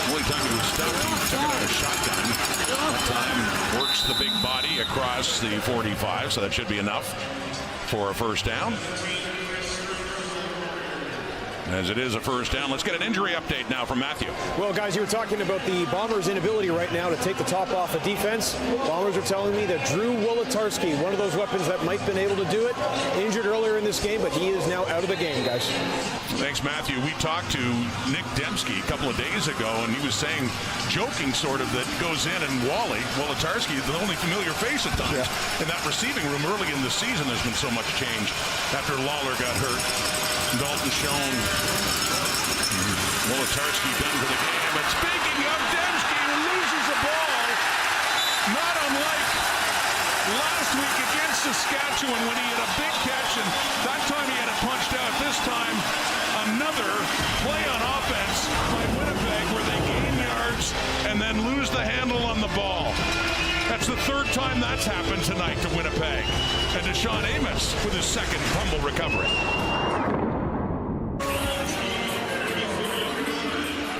Only time he was stopped, he took it out of shotgun. That time works the big body across the 45, so that should be enough for a first down. As it is a first down, let's get an injury update now from Matthew. Well, guys, you were talking about the Bombers' inability right now to take the top off of defense. Bombers are telling me that Drew Wolitarsky, one of those weapons that might have been able to do it, injured earlier in this game, but he is now out of the game, guys. Thanks, Matthew. We talked to Nick Dembski a couple of days ago, and he was saying, joking sort of, that goes in and Wolitarsky is the only familiar face at times. In that receiving room early in the season, there's been so much change after Lawler got hurt. Dalton Schoen, Wolitarsky done for the game. And speaking of Dembski, who loses the ball, not unlike last week against Saskatchewan when he had a big catch, and that time he had it punched out. This time, another play on offense by Winnipeg where they gain yards and then lose the handle on the ball. That's the third time that's happened tonight to Winnipeg. And Deshaun Amos with his second fumble recovery.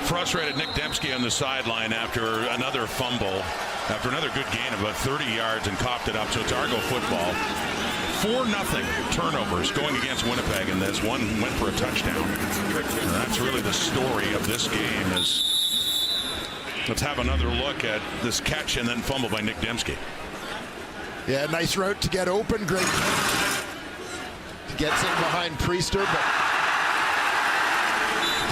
Frustrated Nick Dembski on the sideline after another fumble, after another good gain of about 30 yards, and coughed it up. So it's Argo football. 4-0 turnovers going against Winnipeg in this. One went for a touchdown. And that's really the story of this game. Let's have another look at this catch and then fumble by Nick Dembski. Yeah, nice route to get open. Great. Gets in behind Priester, but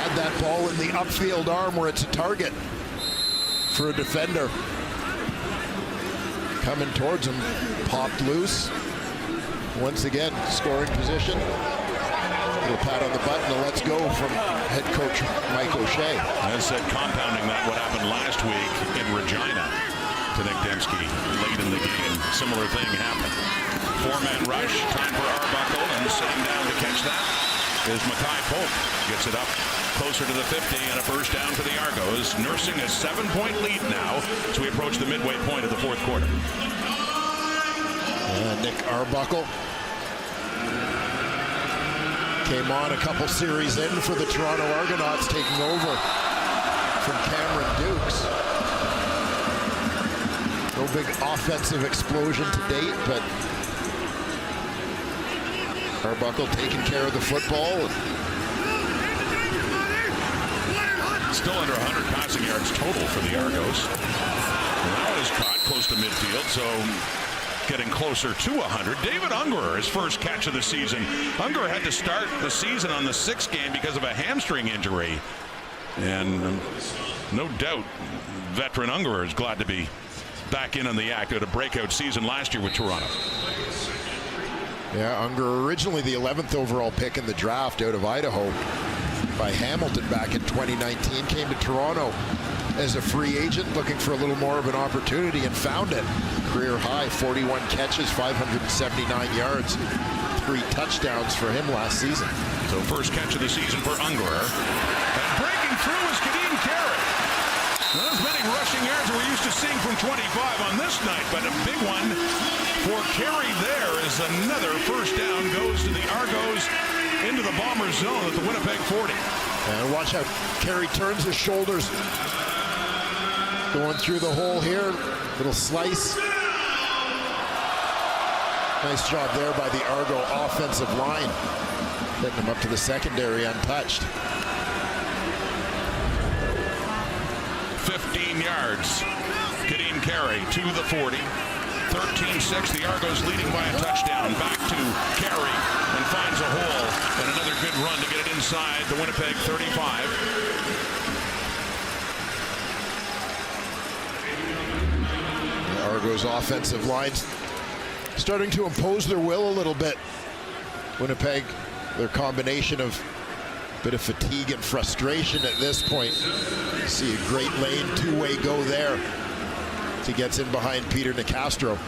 had that ball in the upfield arm where it's a target for a defender. Coming towards him, popped loose. Once again, scoring position. Little pat on the button, and let's go from head coach Mike O'Shea. As said, compounding that what happened last week in Regina to Nick Dembski late in the game. Similar thing happened. 4-man rush, time for Arbuckle, and sitting down to catch that is Mackay Polk. Gets it up closer to the 50 and a first down for the Argos, nursing a 7-point lead now as we approach the midway point of the fourth quarter. Nick Arbuckle came on a couple series in for the Toronto Argonauts, taking over from Cameron Dukes. No big offensive explosion to date, but Arbuckle taking care of the football. Still under 100 passing yards total for the Argos. Now is caught close to midfield, so getting closer to 100. David Ungerer, his first catch of the season. Ungerer had to start the season on the 6th game because of a hamstring injury. And no doubt, veteran Ungerer is glad to be back in on the act. Had a breakout season last year with Toronto. Yeah, Ungerer, originally the 11th overall pick in the draft out of Idaho by Hamilton back in 2019, came to Toronto as a free agent looking for a little more of an opportunity and found it. Career high, 41 catches, 579 yards, 3 touchdowns for him last season. So first catch of the season for Ungerer. And breaking through is Kadeem Carey. Not as many rushing yards as we're used to seeing from 25 on this night, but a big one for Carey there as another first down goes to the Argos into the Bombers zone at the Winnipeg 40. And watch how Carey turns his shoulders. Going through the hole here, little slice. Nice job there by the Argo offensive line. Getting him up to the secondary untouched. 15 yards. Kadeem Carey to the 40. 13-6. The Argos leading by a touchdown. Back to Carey and finds a hole. And another good run to get it inside the Winnipeg 35. The Argos offensive line starting to impose their will a little bit. Winnipeg, their combination of a bit of fatigue and frustration at this point. See a great lane, two-way go there. He gets in behind Peter Nicastro.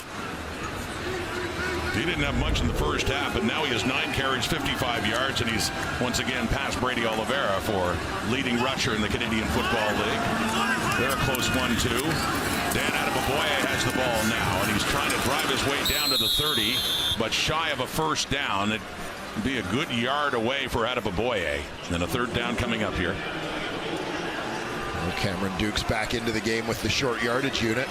He didn't have much in the first half, but now he has 9 carries, 55 yards, and he's once again past Brady Oliveira for leading rusher in the Canadian Football League. They're a close 1-2. Dan Adeboboye has the ball now, and he's trying to drive his way down to the 30, but shy of a first down. It'd be a good yard away for Adeboboye. And a third down coming up here. Cameron Dukes back into the game with the short yardage unit.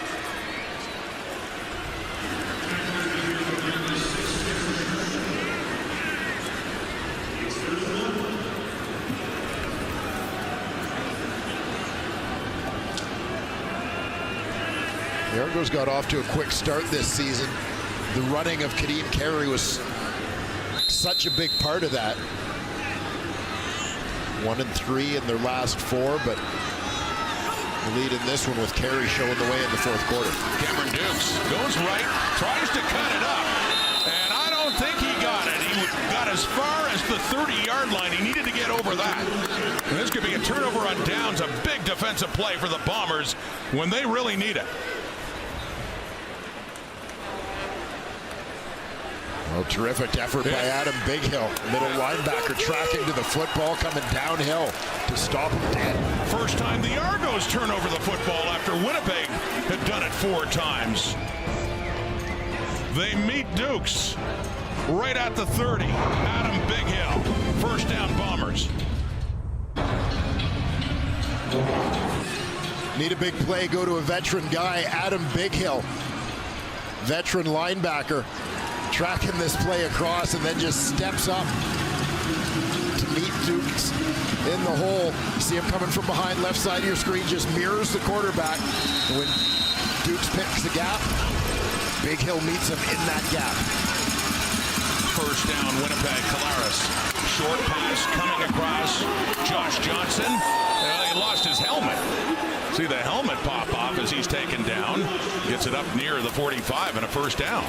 The Argos got off to a quick start this season. The running of Kadeem Carey was such a big part of that. 1-3 in their last 4, but the lead in this one with Carey showing the way in the fourth quarter. Cameron Dukes goes right, tries to cut it up, and I don't think he got it. He got as far as the 30-yard line. He needed to get over that. And this could be a turnover on downs, a big defensive play for the Bombers when they really need it. Well, terrific effort by Adam Bighill. Middle linebacker tracking to the football, coming downhill to stop him dead. First time the Argos turn over the football after Winnipeg had done it 4 times. They meet Dukes right at the 30. Adam Bighill, first down Bombers. Need a big play, go to a veteran guy, Adam Bighill. Veteran linebacker. Tracking this play across and then just steps up to meet Dukes in the hole. See him coming from behind, left side of your screen, just mirrors the quarterback. When Dukes picks the gap, Bighill meets him in that gap. First down, Winnipeg. Collaros. Short pass coming across. Josh Johnson. He lost his helmet. See the helmet pop off as he's taken down. Gets it up near the 45 and a first down.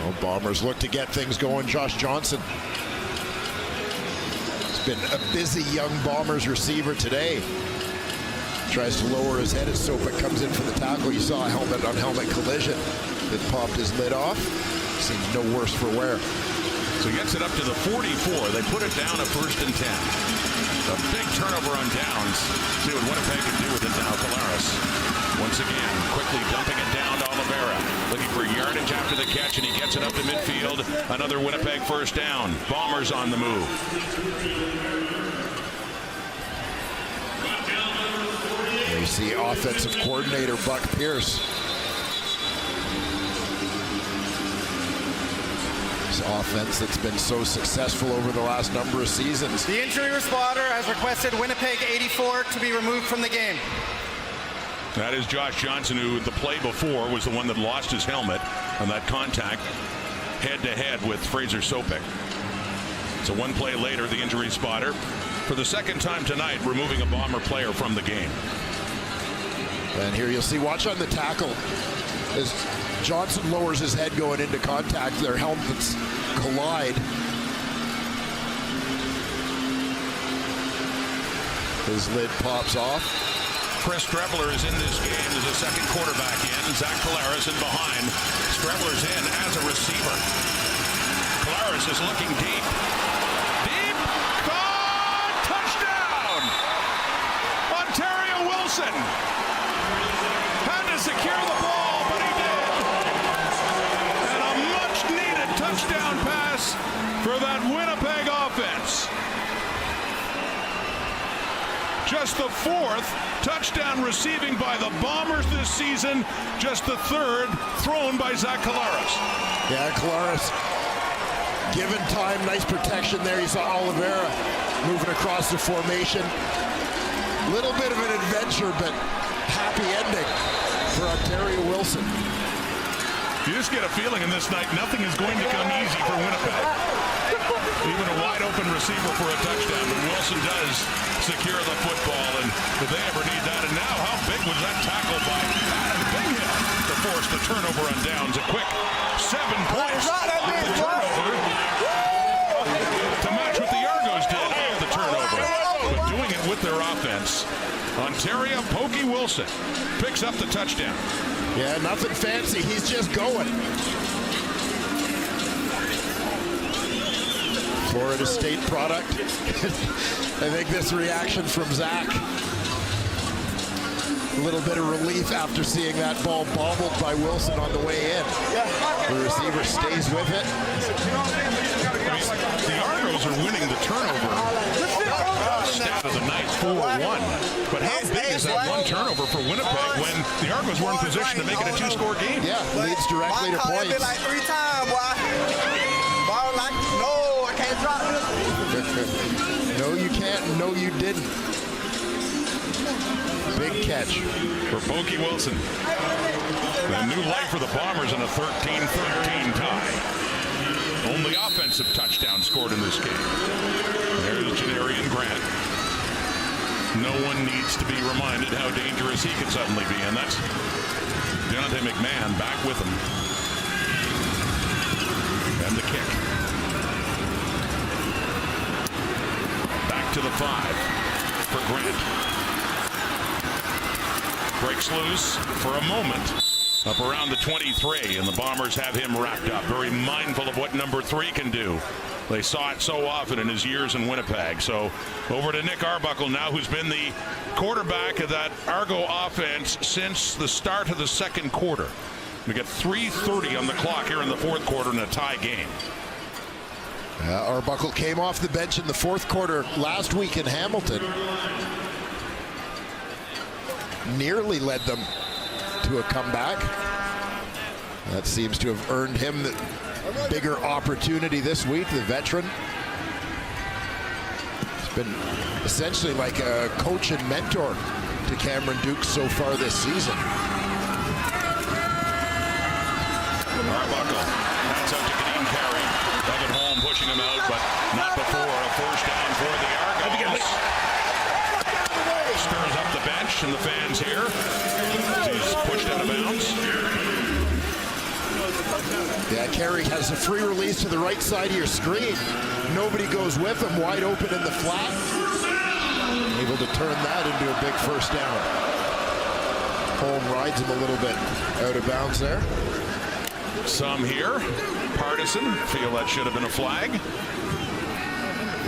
Well, Bombers look to get things going. Josh Johnson. It's been a busy young Bombers receiver today. Tries to lower his head as Sopik comes in for the tackle. You saw a helmet-on-helmet collision that popped his lid off. Seems no worse for wear. So he gets it up to the 44. They put it down at 1st and 10. A big turnover on downs. See what Winnipeg can do with it now. Collaros once again quickly dumping it down to Oliveira. Looking for yardage after the catch, and he gets it up to midfield. Another Winnipeg first down. Bombers on the move. There you see offensive coordinator Buck Pierce. This offense that's been so successful over the last number of seasons. The injury responder has requested Winnipeg 84 to be removed from the game. That is Josh Johnson, who the play before was the one that lost his helmet on that contact head-to-head with Fraser Sopik. So one play later, the injury spotter, for the second time tonight, removing a Bomber player from the game. And here you'll see, watch on the tackle, as Johnson lowers his head going into contact, their helmets collide. His lid pops off. Chris Strebler is in this game as a second quarterback in. Zach Collaros in behind. Strebler's in as a receiver. Collaros is looking deep. Deep. Caught. Touchdown. Ontario Wilson had to secure the ball, but he did. And a much-needed touchdown pass for that Winnipeg offense. Just the fourth touchdown receiving by the Bombers this season. Just the third thrown by Zach Collaros. Yeah, Collaros, given time, nice protection there. You saw Oliveira moving across the formation. Little bit of an adventure, but happy ending for Ontario Wilson. You just get a feeling in this night nothing is going to come easy for Winnipeg. Even a wide open receiver for a touchdown, but Wilson does secure the football, and if they ever need that. And now, how big was that tackle by Adam Bingham to force the turnover on downs? A quick 7 points off the turnover to match what the Argos did off the turnover, but doing it with their offense. Ontario Pokey Wilson picks up the touchdown. Yeah, nothing fancy. He's just going. Florida State product. I think this reaction from Zach, a little bit of relief after seeing that ball bobbled by Wilson on the way in. The receiver stays with it. The Argos are winning the turnover stat of the night, 4-1. But how big is that one turnover for Winnipeg when the Argos were in position to make it a 2-score game? Yeah, leads directly to points. Like 3 times, boy. Ball like, no, I can't drop this. No, you can't. No, you didn't. Big catch for Pokey Wilson. A new life for the Bombers in a 13-13 tie. Only offensive touchdown scored in this game. There's Janarian Grant. No one needs to be reminded how dangerous he could suddenly be, and that's Jonathan McMahon back with him. And the kick. Back to the 5 for Grant. Breaks loose for a moment. Up around the 23, and the Bombers have him wrapped up. Very mindful of what number 3 can do. They saw it so often in his years in Winnipeg. So over to Nick Arbuckle now, who's been the quarterback of that Argo offense since the start of the second quarter. We got 3:30 on the clock here in the fourth quarter in a tie game. Arbuckle came off the bench in the fourth quarter last week in Hamilton. Nearly led them to a comeback. That seems to have earned him the bigger opportunity this week, the veteran. He's been essentially like a coach and mentor to Cameron Dukes so far this season. Arbuckle, that's out to Kadeem Carey. Evan Holm pushing him out, but not before a first down for the Argonauts. Stirs up the bench and the fans here. He's pushed out of bounds. Yeah, Carey has a free release to the right side of your screen. Nobody goes with him, wide open in the flat. Able to turn that into a big first down. Holm rides him a little bit out of bounds there. Some here, partisan, feel that should have been a flag.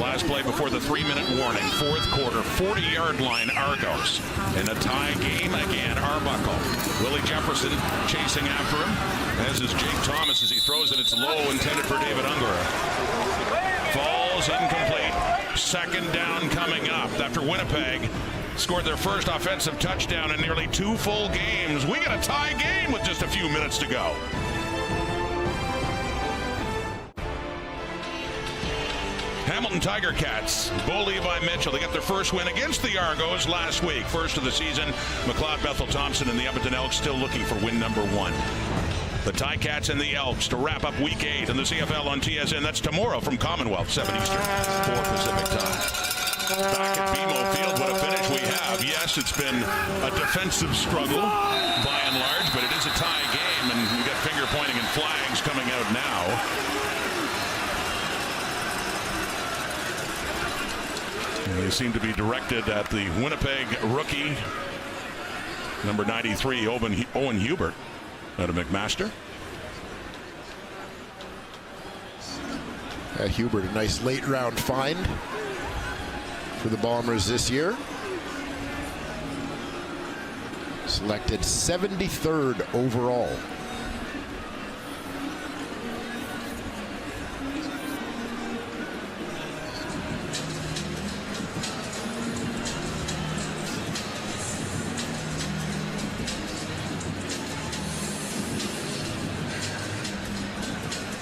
Last play before the 3-minute warning. Fourth quarter, 40-yard line Argos. In a tie game, again, Arbuckle. Willie Jefferson chasing after him, as is Jake Thomas as he throws it. It's low, intended for David Ungara. Falls incomplete. Second down coming up after Winnipeg scored their first offensive touchdown in nearly 2 full games. We got a tie game with just a few minutes to go. Hamilton Tiger Cats, Bo Levi Mitchell, they got their first win against the Argos last week. First of the season. McLeod Bethel Thompson and the Edmonton Elks still looking for win number 1. The Ticats and the Elks to wrap up Week 8 in the CFL on TSN. That's tomorrow from Commonwealth, 7 Eastern, 4 Pacific time. Back at BMO Field, what a finish we have. Yes, it's been a defensive struggle by and large, but it is a tie game, and we've got finger pointing and flags coming out now. They seem to be directed at the Winnipeg rookie, number 93, Owen Hubert, out of McMaster. Hubert, a nice late round find for the Bombers this year. Selected 73rd overall.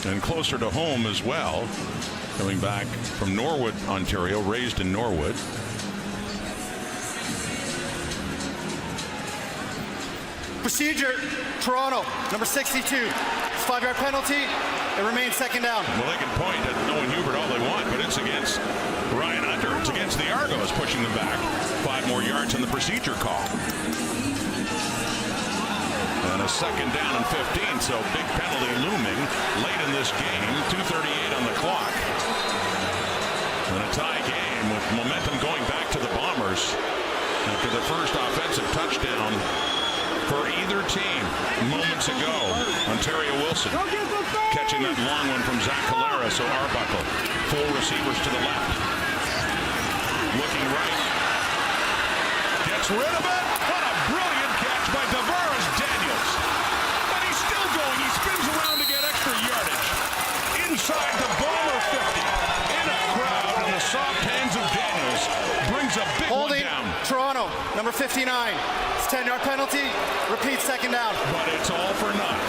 And closer to home as well, coming back from Norwood, Ontario, raised in Norwood. Procedure, Toronto, number 62. 5-yard penalty. It remains second down. Well, they can point at Owen Hubert all they want, but it's against Ryan Hunter. It's against the Argos, pushing them back 5 more yards in the procedure call. And a second down and 15, so big penalty looming late in this game. 2:38 on the clock. And a tie game with momentum going back to the Bombers after the first offensive touchdown for either team moments ago. Ontario Wilson catching that long one from Zach Calera, so Arbuckle. 4 receivers to the left. Looking right. Gets rid of it. What a brilliant catch by Tavares Daniels. And he's still going. He spins around to get extra yardage. Inside the Bomber 50. In a crowd, and the soft hands of Daniels brings a big Holding, one down. Toronto, number 59. It's 10-yard penalty. Repeat second down. But it's all for naught.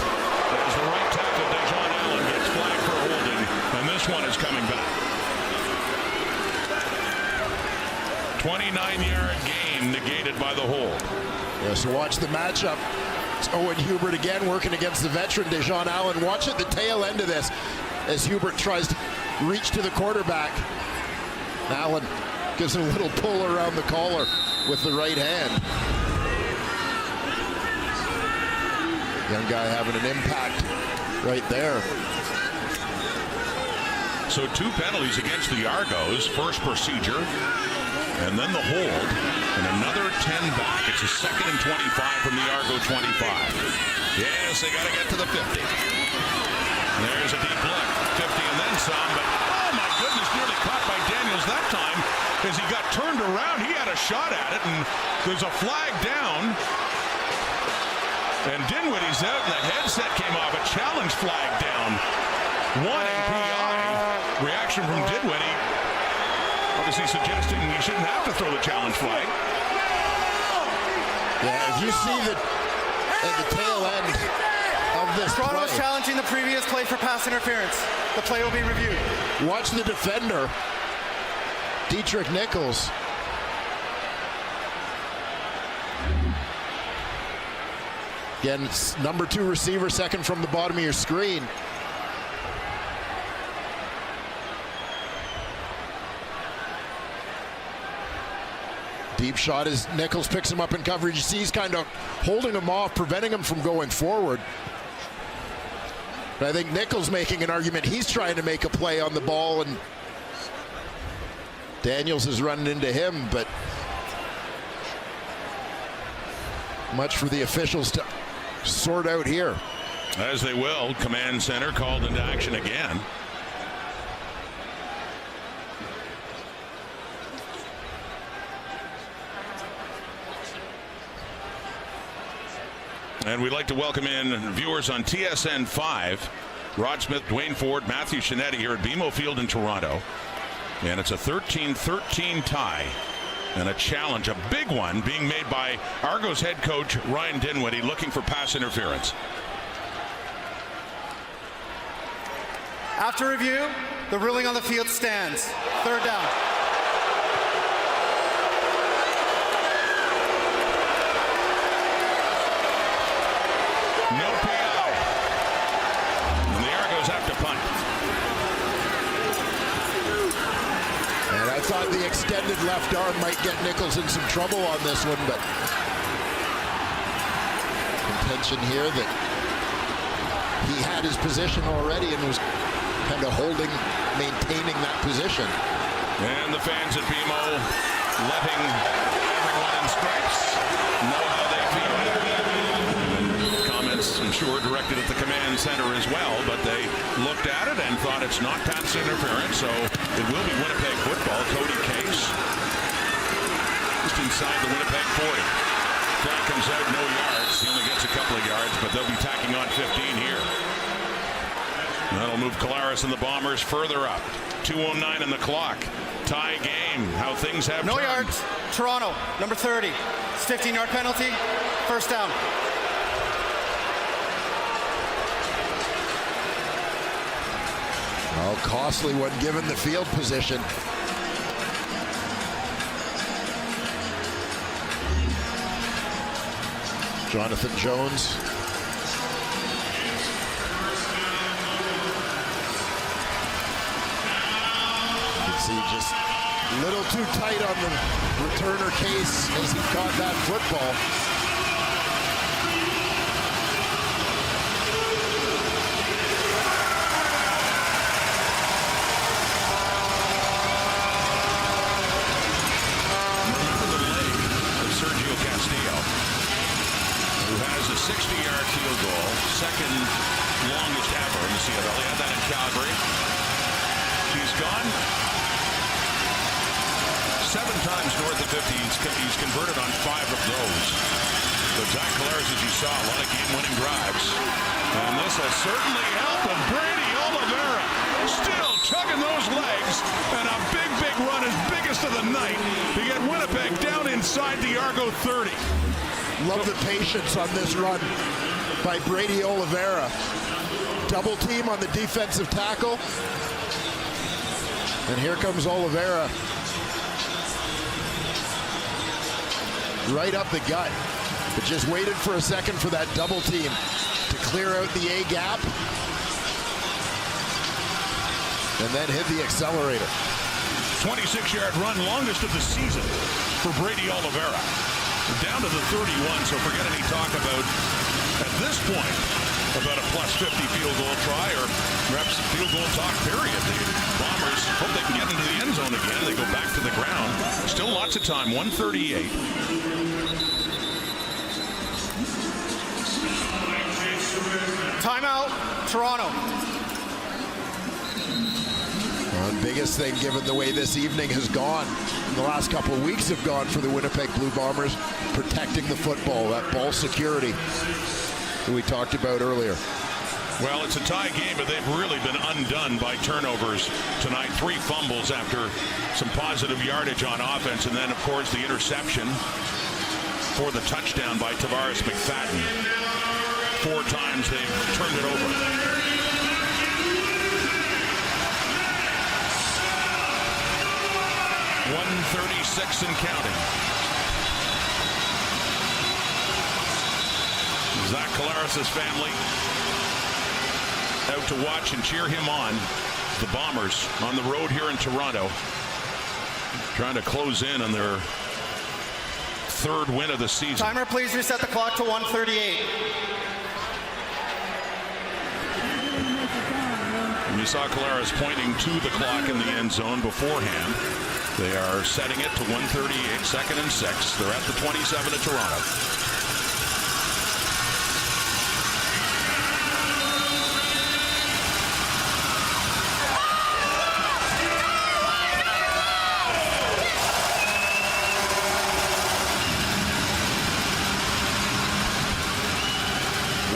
As the right tackle, Dejon Allen, gets flagged for holding, and this one is coming back. 29-yard gain negated by the hold. Yeah, so watch the matchup. It's Owen Hubert again working against the veteran Dejon Allen. Watch at the tail end of this as Hubert tries to reach to the quarterback. Allen gives him a little pull around the collar with the right hand. Young guy having an impact right there. So 2 penalties against the Argos. First procedure, and then the hold, and another 10 back. It's a 2nd and 25 from the Argo 25. Yes, they got to get to the 50. There's a deep look, 50 and then some, but oh my goodness, nearly caught by Daniels that time as he got turned around. He had a shot at it, and there's a flag down. And Dinwiddie's out, and the headset came off. A challenge flag down. 1 PI. Reaction from Dinwiddie, obviously suggesting he shouldn't have to throw the challenge flag. Yeah, if you see at the tail end of this Toronto is play, challenging the previous play for pass interference. The play will be reviewed. watch the defender, Dietrich Nichols. Again, it's number 2 receiver, second from the bottom of your screen. Deep shot as Nichols picks him up in coverage. You see he's kind of holding him off, preventing him from going forward. But I think Nichols making an argument. He's trying to make a play on the ball, and Daniels is running into him, but much for the officials to sort out here. As they will. Command center called into action again. And we'd like to welcome in viewers on TSN 5. Rod Smith, Dwayne Ford, Matthew Shinetti here at BMO Field in Toronto. And it's a 13-13 tie. And a challenge, a big one, being made by Argos head coach Ryan Dinwiddie, looking for pass interference. After review, The ruling on the field stands. Third down. No PI. And the Argos have to punt. And I thought the extended left arm might get Nichols in some trouble on this one, but contention here that he had his position already and was kind of maintaining that position. And the fans at BMO letting everyone in stripes know how they feel. And comments, I'm sure, directed at the command center as well, but they looked at it and thought it's not pass interference, so it will be Winnipeg football. Cody Case just inside the Winnipeg 40. Flag comes out, no yards. He only gets a couple of yards, but they'll be tacking on 15 here. That'll move Collaros and the Bombers further up. 2:09 in the clock. Tie game. How things have No turned. yards. Toronto, number 30. It's 15-yard penalty. First down. Well, costly one given the field position. Jonathan Jones. See, just a little too tight on the returner Case as he caught that football. The leg of Sergio Castillo, who has a 60-yard field goal, second longest ever in the CFL. He had that in Calgary. He's gone 7 times north of 50. He's converted on 5 of those. But Zach Collaros, as you saw, a lot of game-winning drives. And this will certainly help him. Brady Oliveira still chugging those legs. And a big, big run, his biggest of the night, to get Winnipeg down inside the Argo 30. Love the patience on this run by Brady Oliveira. Double team on the defensive tackle. And here comes Oliveira. Right up the gut. But just waited for a second for that double team to clear out the A gap. And then hit the accelerator. 26-yard run, longest of the season for Brady Oliveira. Down to the 31, so forget any talk about, at this point, about a plus 50 field goal try or perhaps field goal talk, period. The Bombers hope they can get into the end zone again. They go back to the ground. Still lots of time, 1:38. Timeout, Toronto. Well, the biggest thing, given the way this evening has gone, the last couple of weeks have gone for the Winnipeg Blue Bombers, protecting the football, that ball security that we talked about earlier. Well, it's a tie game, but they've really been undone by turnovers tonight. 3 fumbles after some positive yardage on offense, and then, of course, the interception for the touchdown by Tavares McFadden. 4 times they've turned it over. .136 and counting. Zach Collaros' family out to watch and cheer him on. The Bombers on the road here in Toronto, trying to close in on their 3rd win of the season. Timer, please reset the clock to 1:38. And you saw Collaros pointing to the clock in the end zone beforehand. They are setting it to 1:38, 2nd and 6. They're at the 27 of Toronto.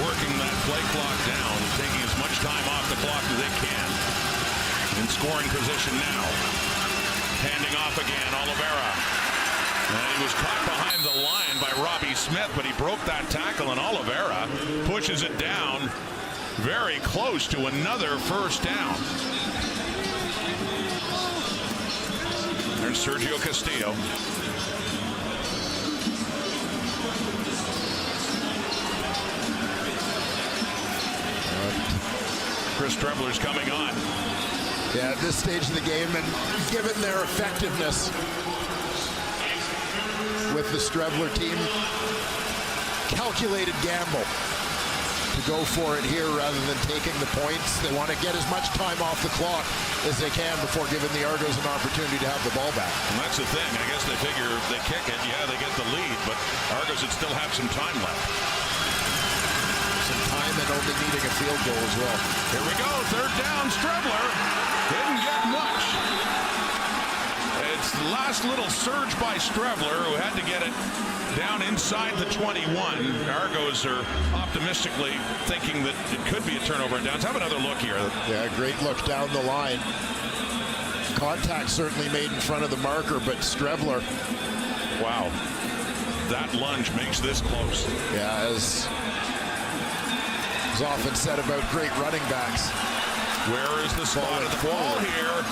Working that play clock down, taking as much time off the clock as they can. In scoring position now. Handing off again, Oliveira. And he was caught behind the line by Robbie Smith, but he broke that tackle, and Oliveira pushes it down very close to another first down. and Sergio Castillo. Chris Trebler's coming on. Yeah, at this stage of the game, and given their effectiveness with the Strebler team, calculated gamble to go for it here rather than taking the points. They want to get as much time off the clock as they can before giving the Argos an opportunity to have the ball back. And that's the thing. I guess they figure if they kick it, yeah, they get the lead, but Argos would still have some time left. Some time and only needing a field goal as well. Here we go, third down, Strebler. Didn't get much. It's the last little surge by Strebler, who had to get it down inside the 21. Argos are optimistically thinking that it could be a turnover and downs. Have another look here. Yeah, great look down the line. Contact certainly made in front of the marker, but Strebler. Wow. That lunge makes this close. Yeah, as is often said about great running backs. Where is the spot of the ball here?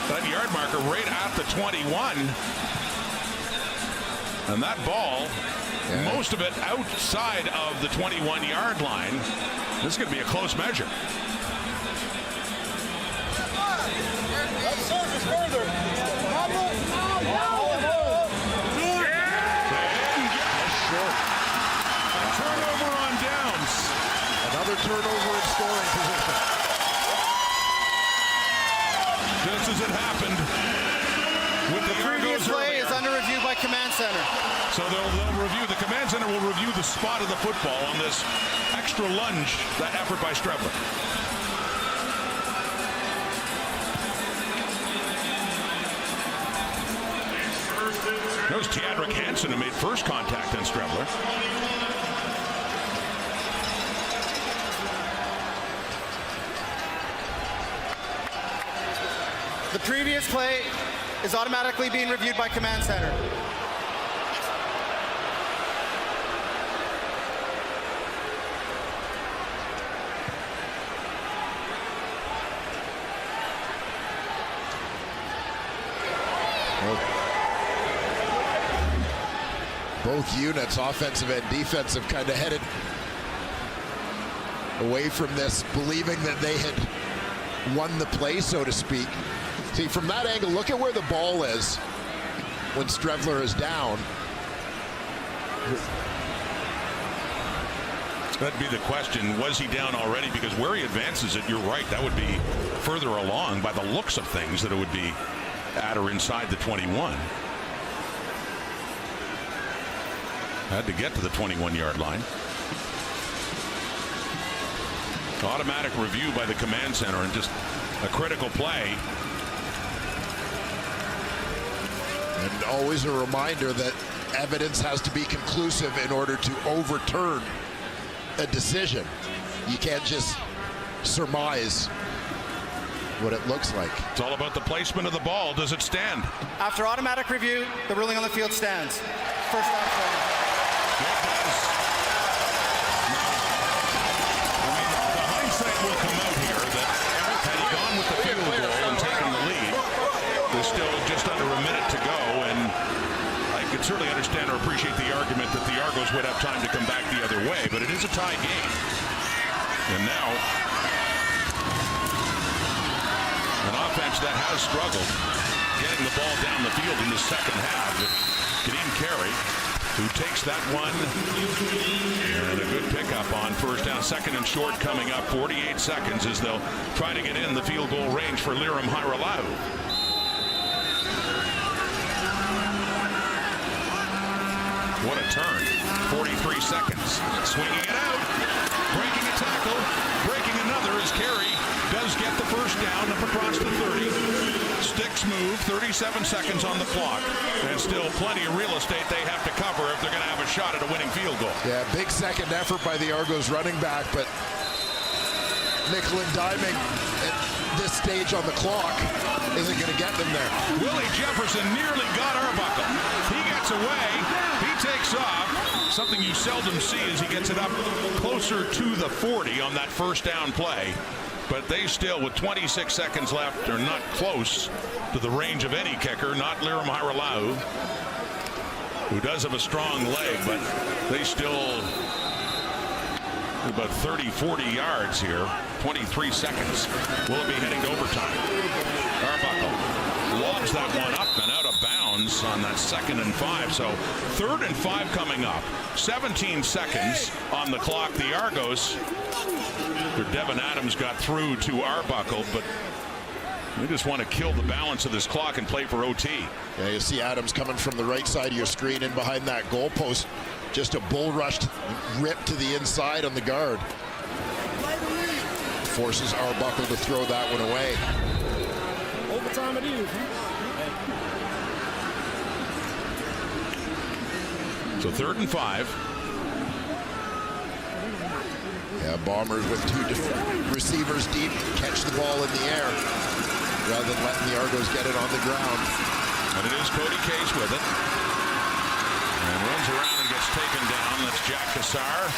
That yard marker right at the 21. And that ball, most of it outside of the 21-yard line. This is going to be a close measure. Turnover on downs. Another turnover in scoring position. Just as it happened with the Previous Argos play earlier. is under review by Command Center. So they'll review, the command center will review the spot of the football on this extra lunge, that effort by Strebler. Notice Teodric Hansen who made first contact on Strebler. The previous play is automatically being reviewed by Command Center. Both units, offensive and defensive, kind of headed away from this, believing that they had won the play, so to speak. See, from that angle, look at where the ball is when Strebler is down. That'd be the question. Was he down already? Because where he advances it, you're right, that would be further along by the looks of things, that it would be at or inside the 21. Had to get to the 21-yard line. Automatic review by the command center, and just a critical play. And always a reminder that evidence has to be conclusive in order to overturn a decision. You can't just surmise what it looks like. It's all about the placement of the ball. Does it stand? After automatic review, the ruling on the field stands. First down play. It does. I mean, the hindsight will come out here that had he gone with the field goal and taken the lead, there's still just under a minute to go, and I could certainly understand or appreciate the argument that the Argos would have time to come back the other way, but it is a tie game. And now, an offense that has struggled getting the ball down the field in the second half. Kadeem Carey, who takes that one, and a good pickup on first down. Second and short coming up, 48 seconds as they'll try to get in the field goal range for Liram Hairolau. What a turn. 43 seconds. Swinging it out. Breaking a tackle. Breaking another as Carey does get the first down up across the 30. Sticks move. 37 seconds on the clock. And still plenty of real estate they have to cover if they're going to have a shot at a winning field goal. Yeah, big second effort by the Argos running back, but nickel and diming at this stage on the clock isn't going to get them there. Willie Jefferson nearly got Arbuckle. He gets away. He takes off. Something you seldom see as he gets it up closer to the 40 on that first down play. But they still, with 26 seconds left, are not close to the range of any kicker, not Liram Hairolau, who does have a strong leg, but they still about 30, 40 yards here. 23 seconds. Will it be heading to overtime? Arbuckle lobs that one up and out of bounds on that 2nd and 5. So 3rd and 5 coming up. 17 seconds on the clock. The Argos, Devin Adams got through to Arbuckle, but we just want to kill the balance of this clock and play for OT. Yeah, you see Adams coming from the right side of your screen in behind that goalpost. Just a bull rushed rip to the inside on the guard. Forces Arbuckle to throw that one away. Overtime it is. So 3rd and 5. Yeah, Bombers with 2 receivers deep catch the ball in the air rather than letting the Argos get it on the ground. And it is Cody Case with it. And runs around and gets taken down. That's Jack Cassar,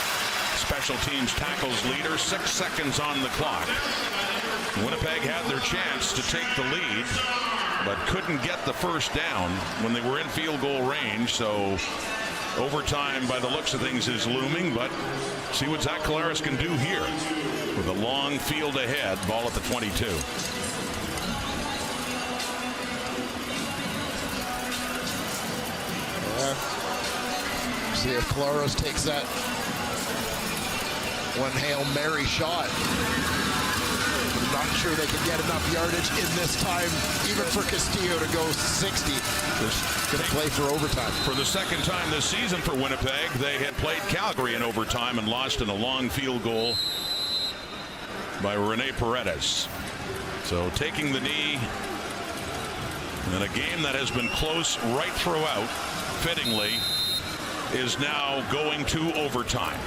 special teams tackles leader. 6 seconds on the clock. Winnipeg had their chance to take the lead, but couldn't get the first down when they were in field goal range. So overtime, by the looks of things, is looming, but see what Zach Collaros can do here with a long field ahead. Ball at the 22. See if Collaros takes that one Hail Mary shot. I'm not sure they can get enough yardage in this time, even for Castillo to go 60. Going to play for overtime. For the 2nd time this season for Winnipeg, they had played Calgary in overtime and lost in a long field goal by Rene Paredes. So taking the knee in a game that has been close right throughout, fittingly, is now going to overtime.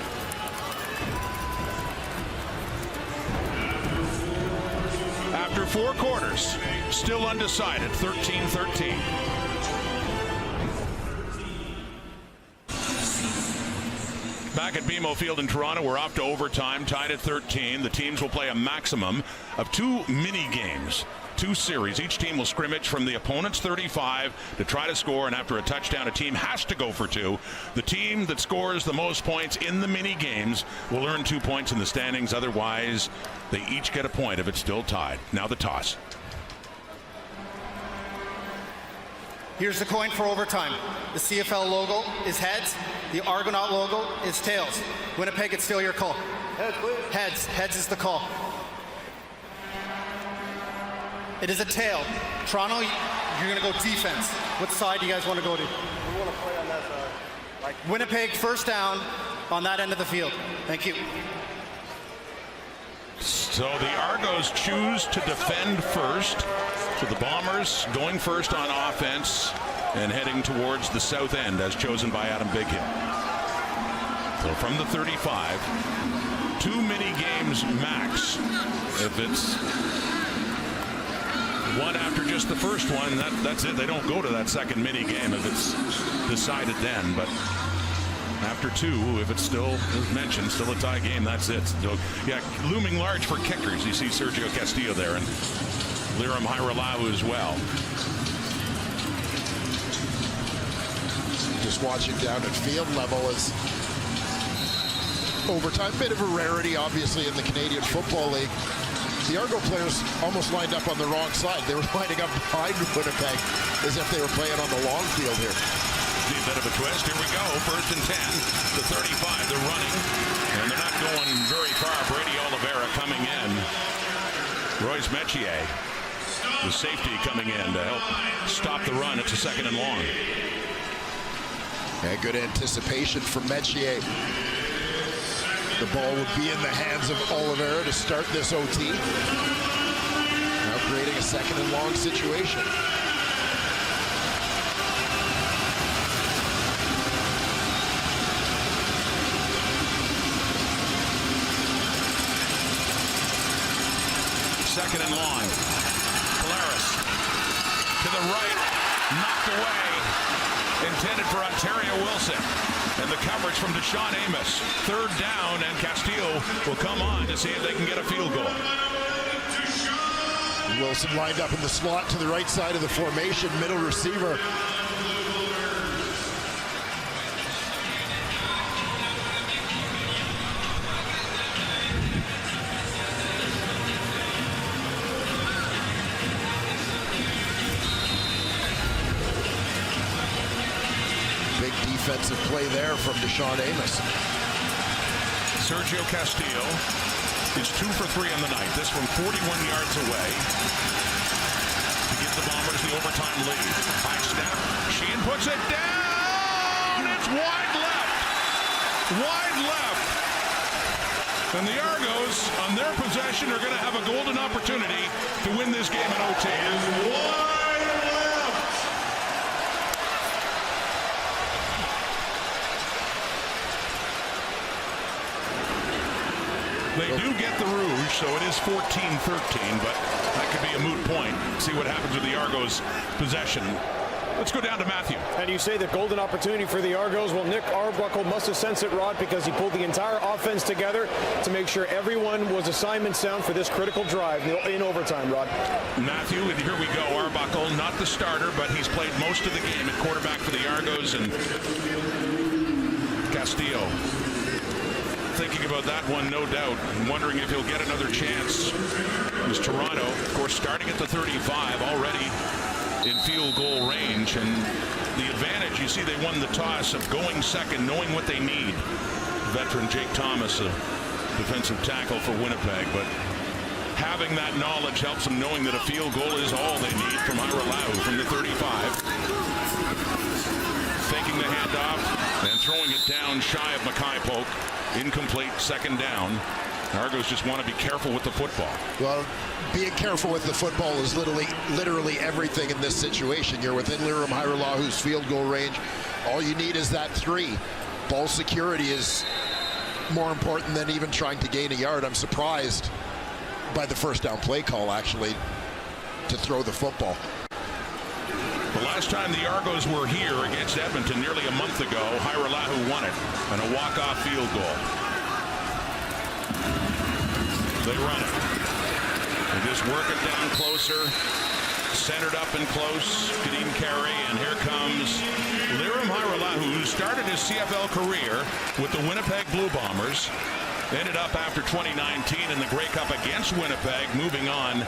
After 4 quarters, still undecided, 13-13. Back at BMO Field in Toronto, we're off to overtime, tied at 13. The teams will play a maximum of 2 mini games. 2 series. Each team will scrimmage from the opponent's 35 to try to score, and after a touchdown, a team has to go for 2. The team that scores the most points in the mini games will earn 2 points in the standings. Otherwise, they each get a point if it's still tied. Now the toss. Here's the coin for overtime. The CFL logo is heads. The Argonaut logo is tails. Winnipeg, it's still your call. Heads, please. Heads. Heads is the call. It is a tail. Toronto, you're going to go defense. What side do you guys want to go to? We want to play on that side. Winnipeg, first down on that end of the field. Thank you. So the Argos choose to defend first. So the Bombers going first on offense and heading towards the south end as chosen by Adam Bighill. So from the 35, 2 mini games max. If it's one after just the first one, that's it. They don't go to that second mini game if it's decided then. But after 2, if it's still, as mentioned, still a tie game, that's it. So, yeah, looming large for kickers. You see Sergio Castillo there and Liram Hairolau as well. Just watching down at field level as overtime, bit of a rarity, obviously, in the Canadian Football League. The Argo players almost lined up on the wrong side. They were lining up behind Winnipeg as if they were playing on the long field here. A bit of a twist. Here we go. 1st and 10. The 35. They're running. And they're not going very far. Brady Oliveira coming in. Royce Metier, the safety, coming in to help stop the run. It's a 2nd and long. Yeah, good anticipation from Metier. The ball would be in the hands of Oliveira to start this OT. Now creating a 2nd and long situation. Second and long. Collaros to the right, knocked away. Intended for Ontario Wilson. And the coverage from Deshaun Amos. 3rd down, and Castillo will come on to see if they can get a field goal. Wilson lined up in the slot to the right side of the formation, middle receiver. Big defensive play there from Deshaun Amos. Sergio Castillo is 2 for 3 on the night. This from 41 yards away to give the Bombers the overtime lead. High snap. Sheehan puts it down. It's wide left. Wide left. And the Argos, on their possession, are going to have a golden opportunity to win this game in OT. Wide left. They do get the Rouge, so it is 14-13, but that could be a moot point. See what happens with the Argos' possession. Let's go down to Matthew. And you say the golden opportunity for the Argos. Well, Nick Arbuckle must have sensed it, Rod, because he pulled the entire offense together to make sure everyone was assignment sound for this critical drive in overtime, Rod. Matthew, and here we go. Arbuckle, not the starter, but he's played most of the game at quarterback for the Argos. And Castillo thinking about that one, no doubt, and wondering if he'll get another chance. As Toronto, of course, starting at the 35, already in field goal range, and the advantage, you see, they won the toss of going second, knowing what they need. Veteran Jake Thomas, a defensive tackle for Winnipeg, but having that knowledge helps them, knowing that a field goal is all they need from Haralau from the 35. Taking the handoff and throwing it down shy of Mackay Polk. Incomplete, second down. Argos just want to be careful with the football. Well, being careful with the football is literally everything in this situation. You're within Lirim Hajrulah's field goal range. All you need is that 3. Ball security is more important than even trying to gain a yard. I'm surprised by the first down play call, actually, to throw the football. The last time the Argos were here against Edmonton nearly a month ago, Hajrulahu won it on a walk-off field goal. They run it. They just work it down closer, centered up and close. Kadeem Carey, and here comes Lirim Hajrulahu, who started his CFL career with the Winnipeg Blue Bombers. Ended up after 2019 in the Grey Cup against Winnipeg, moving on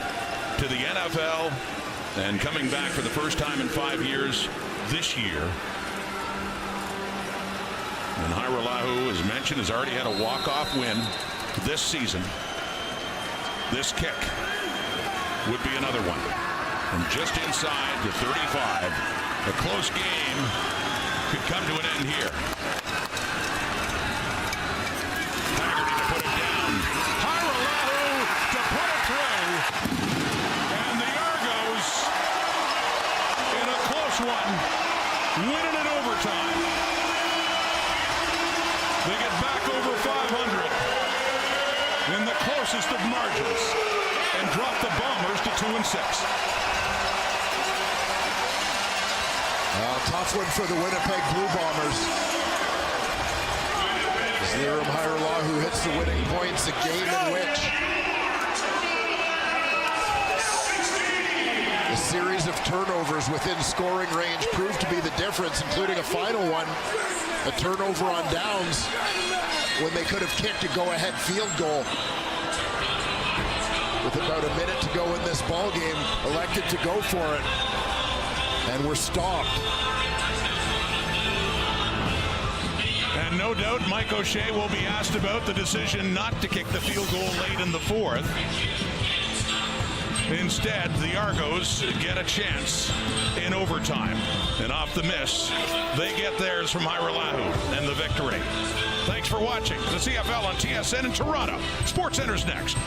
to the NFL. And coming back for the first time in 5 years this year. And Hajrulahu, as mentioned, has already had a walk-off win this season. This kick would be another one. From just inside the 35. A close game could come to an end here. Haggerty to put it down. Hajrulahu to put it through. And the Argos, in a close one, winning in overtime. They get back over 500 in the closest of margins and drop the Bombers to 2-6. Tough one for the Winnipeg Blue Bombers. As Lirim Hajrulahu hits the winning points, a game in which a series of turnovers within scoring range proved to be the difference, including a final one, a turnover on downs when they could have kicked a go-ahead field goal. With about a minute to go in this ball game, elected to go for it, and were stopped. And no doubt Mike O'Shea will be asked about the decision not to kick the field goal late in the 4th. Instead, the Argos get a chance in overtime. And off the miss, they get theirs from Hajrulahu and the victory. Thanks for watching the CFL on TSN in Toronto. SportsCenter's next.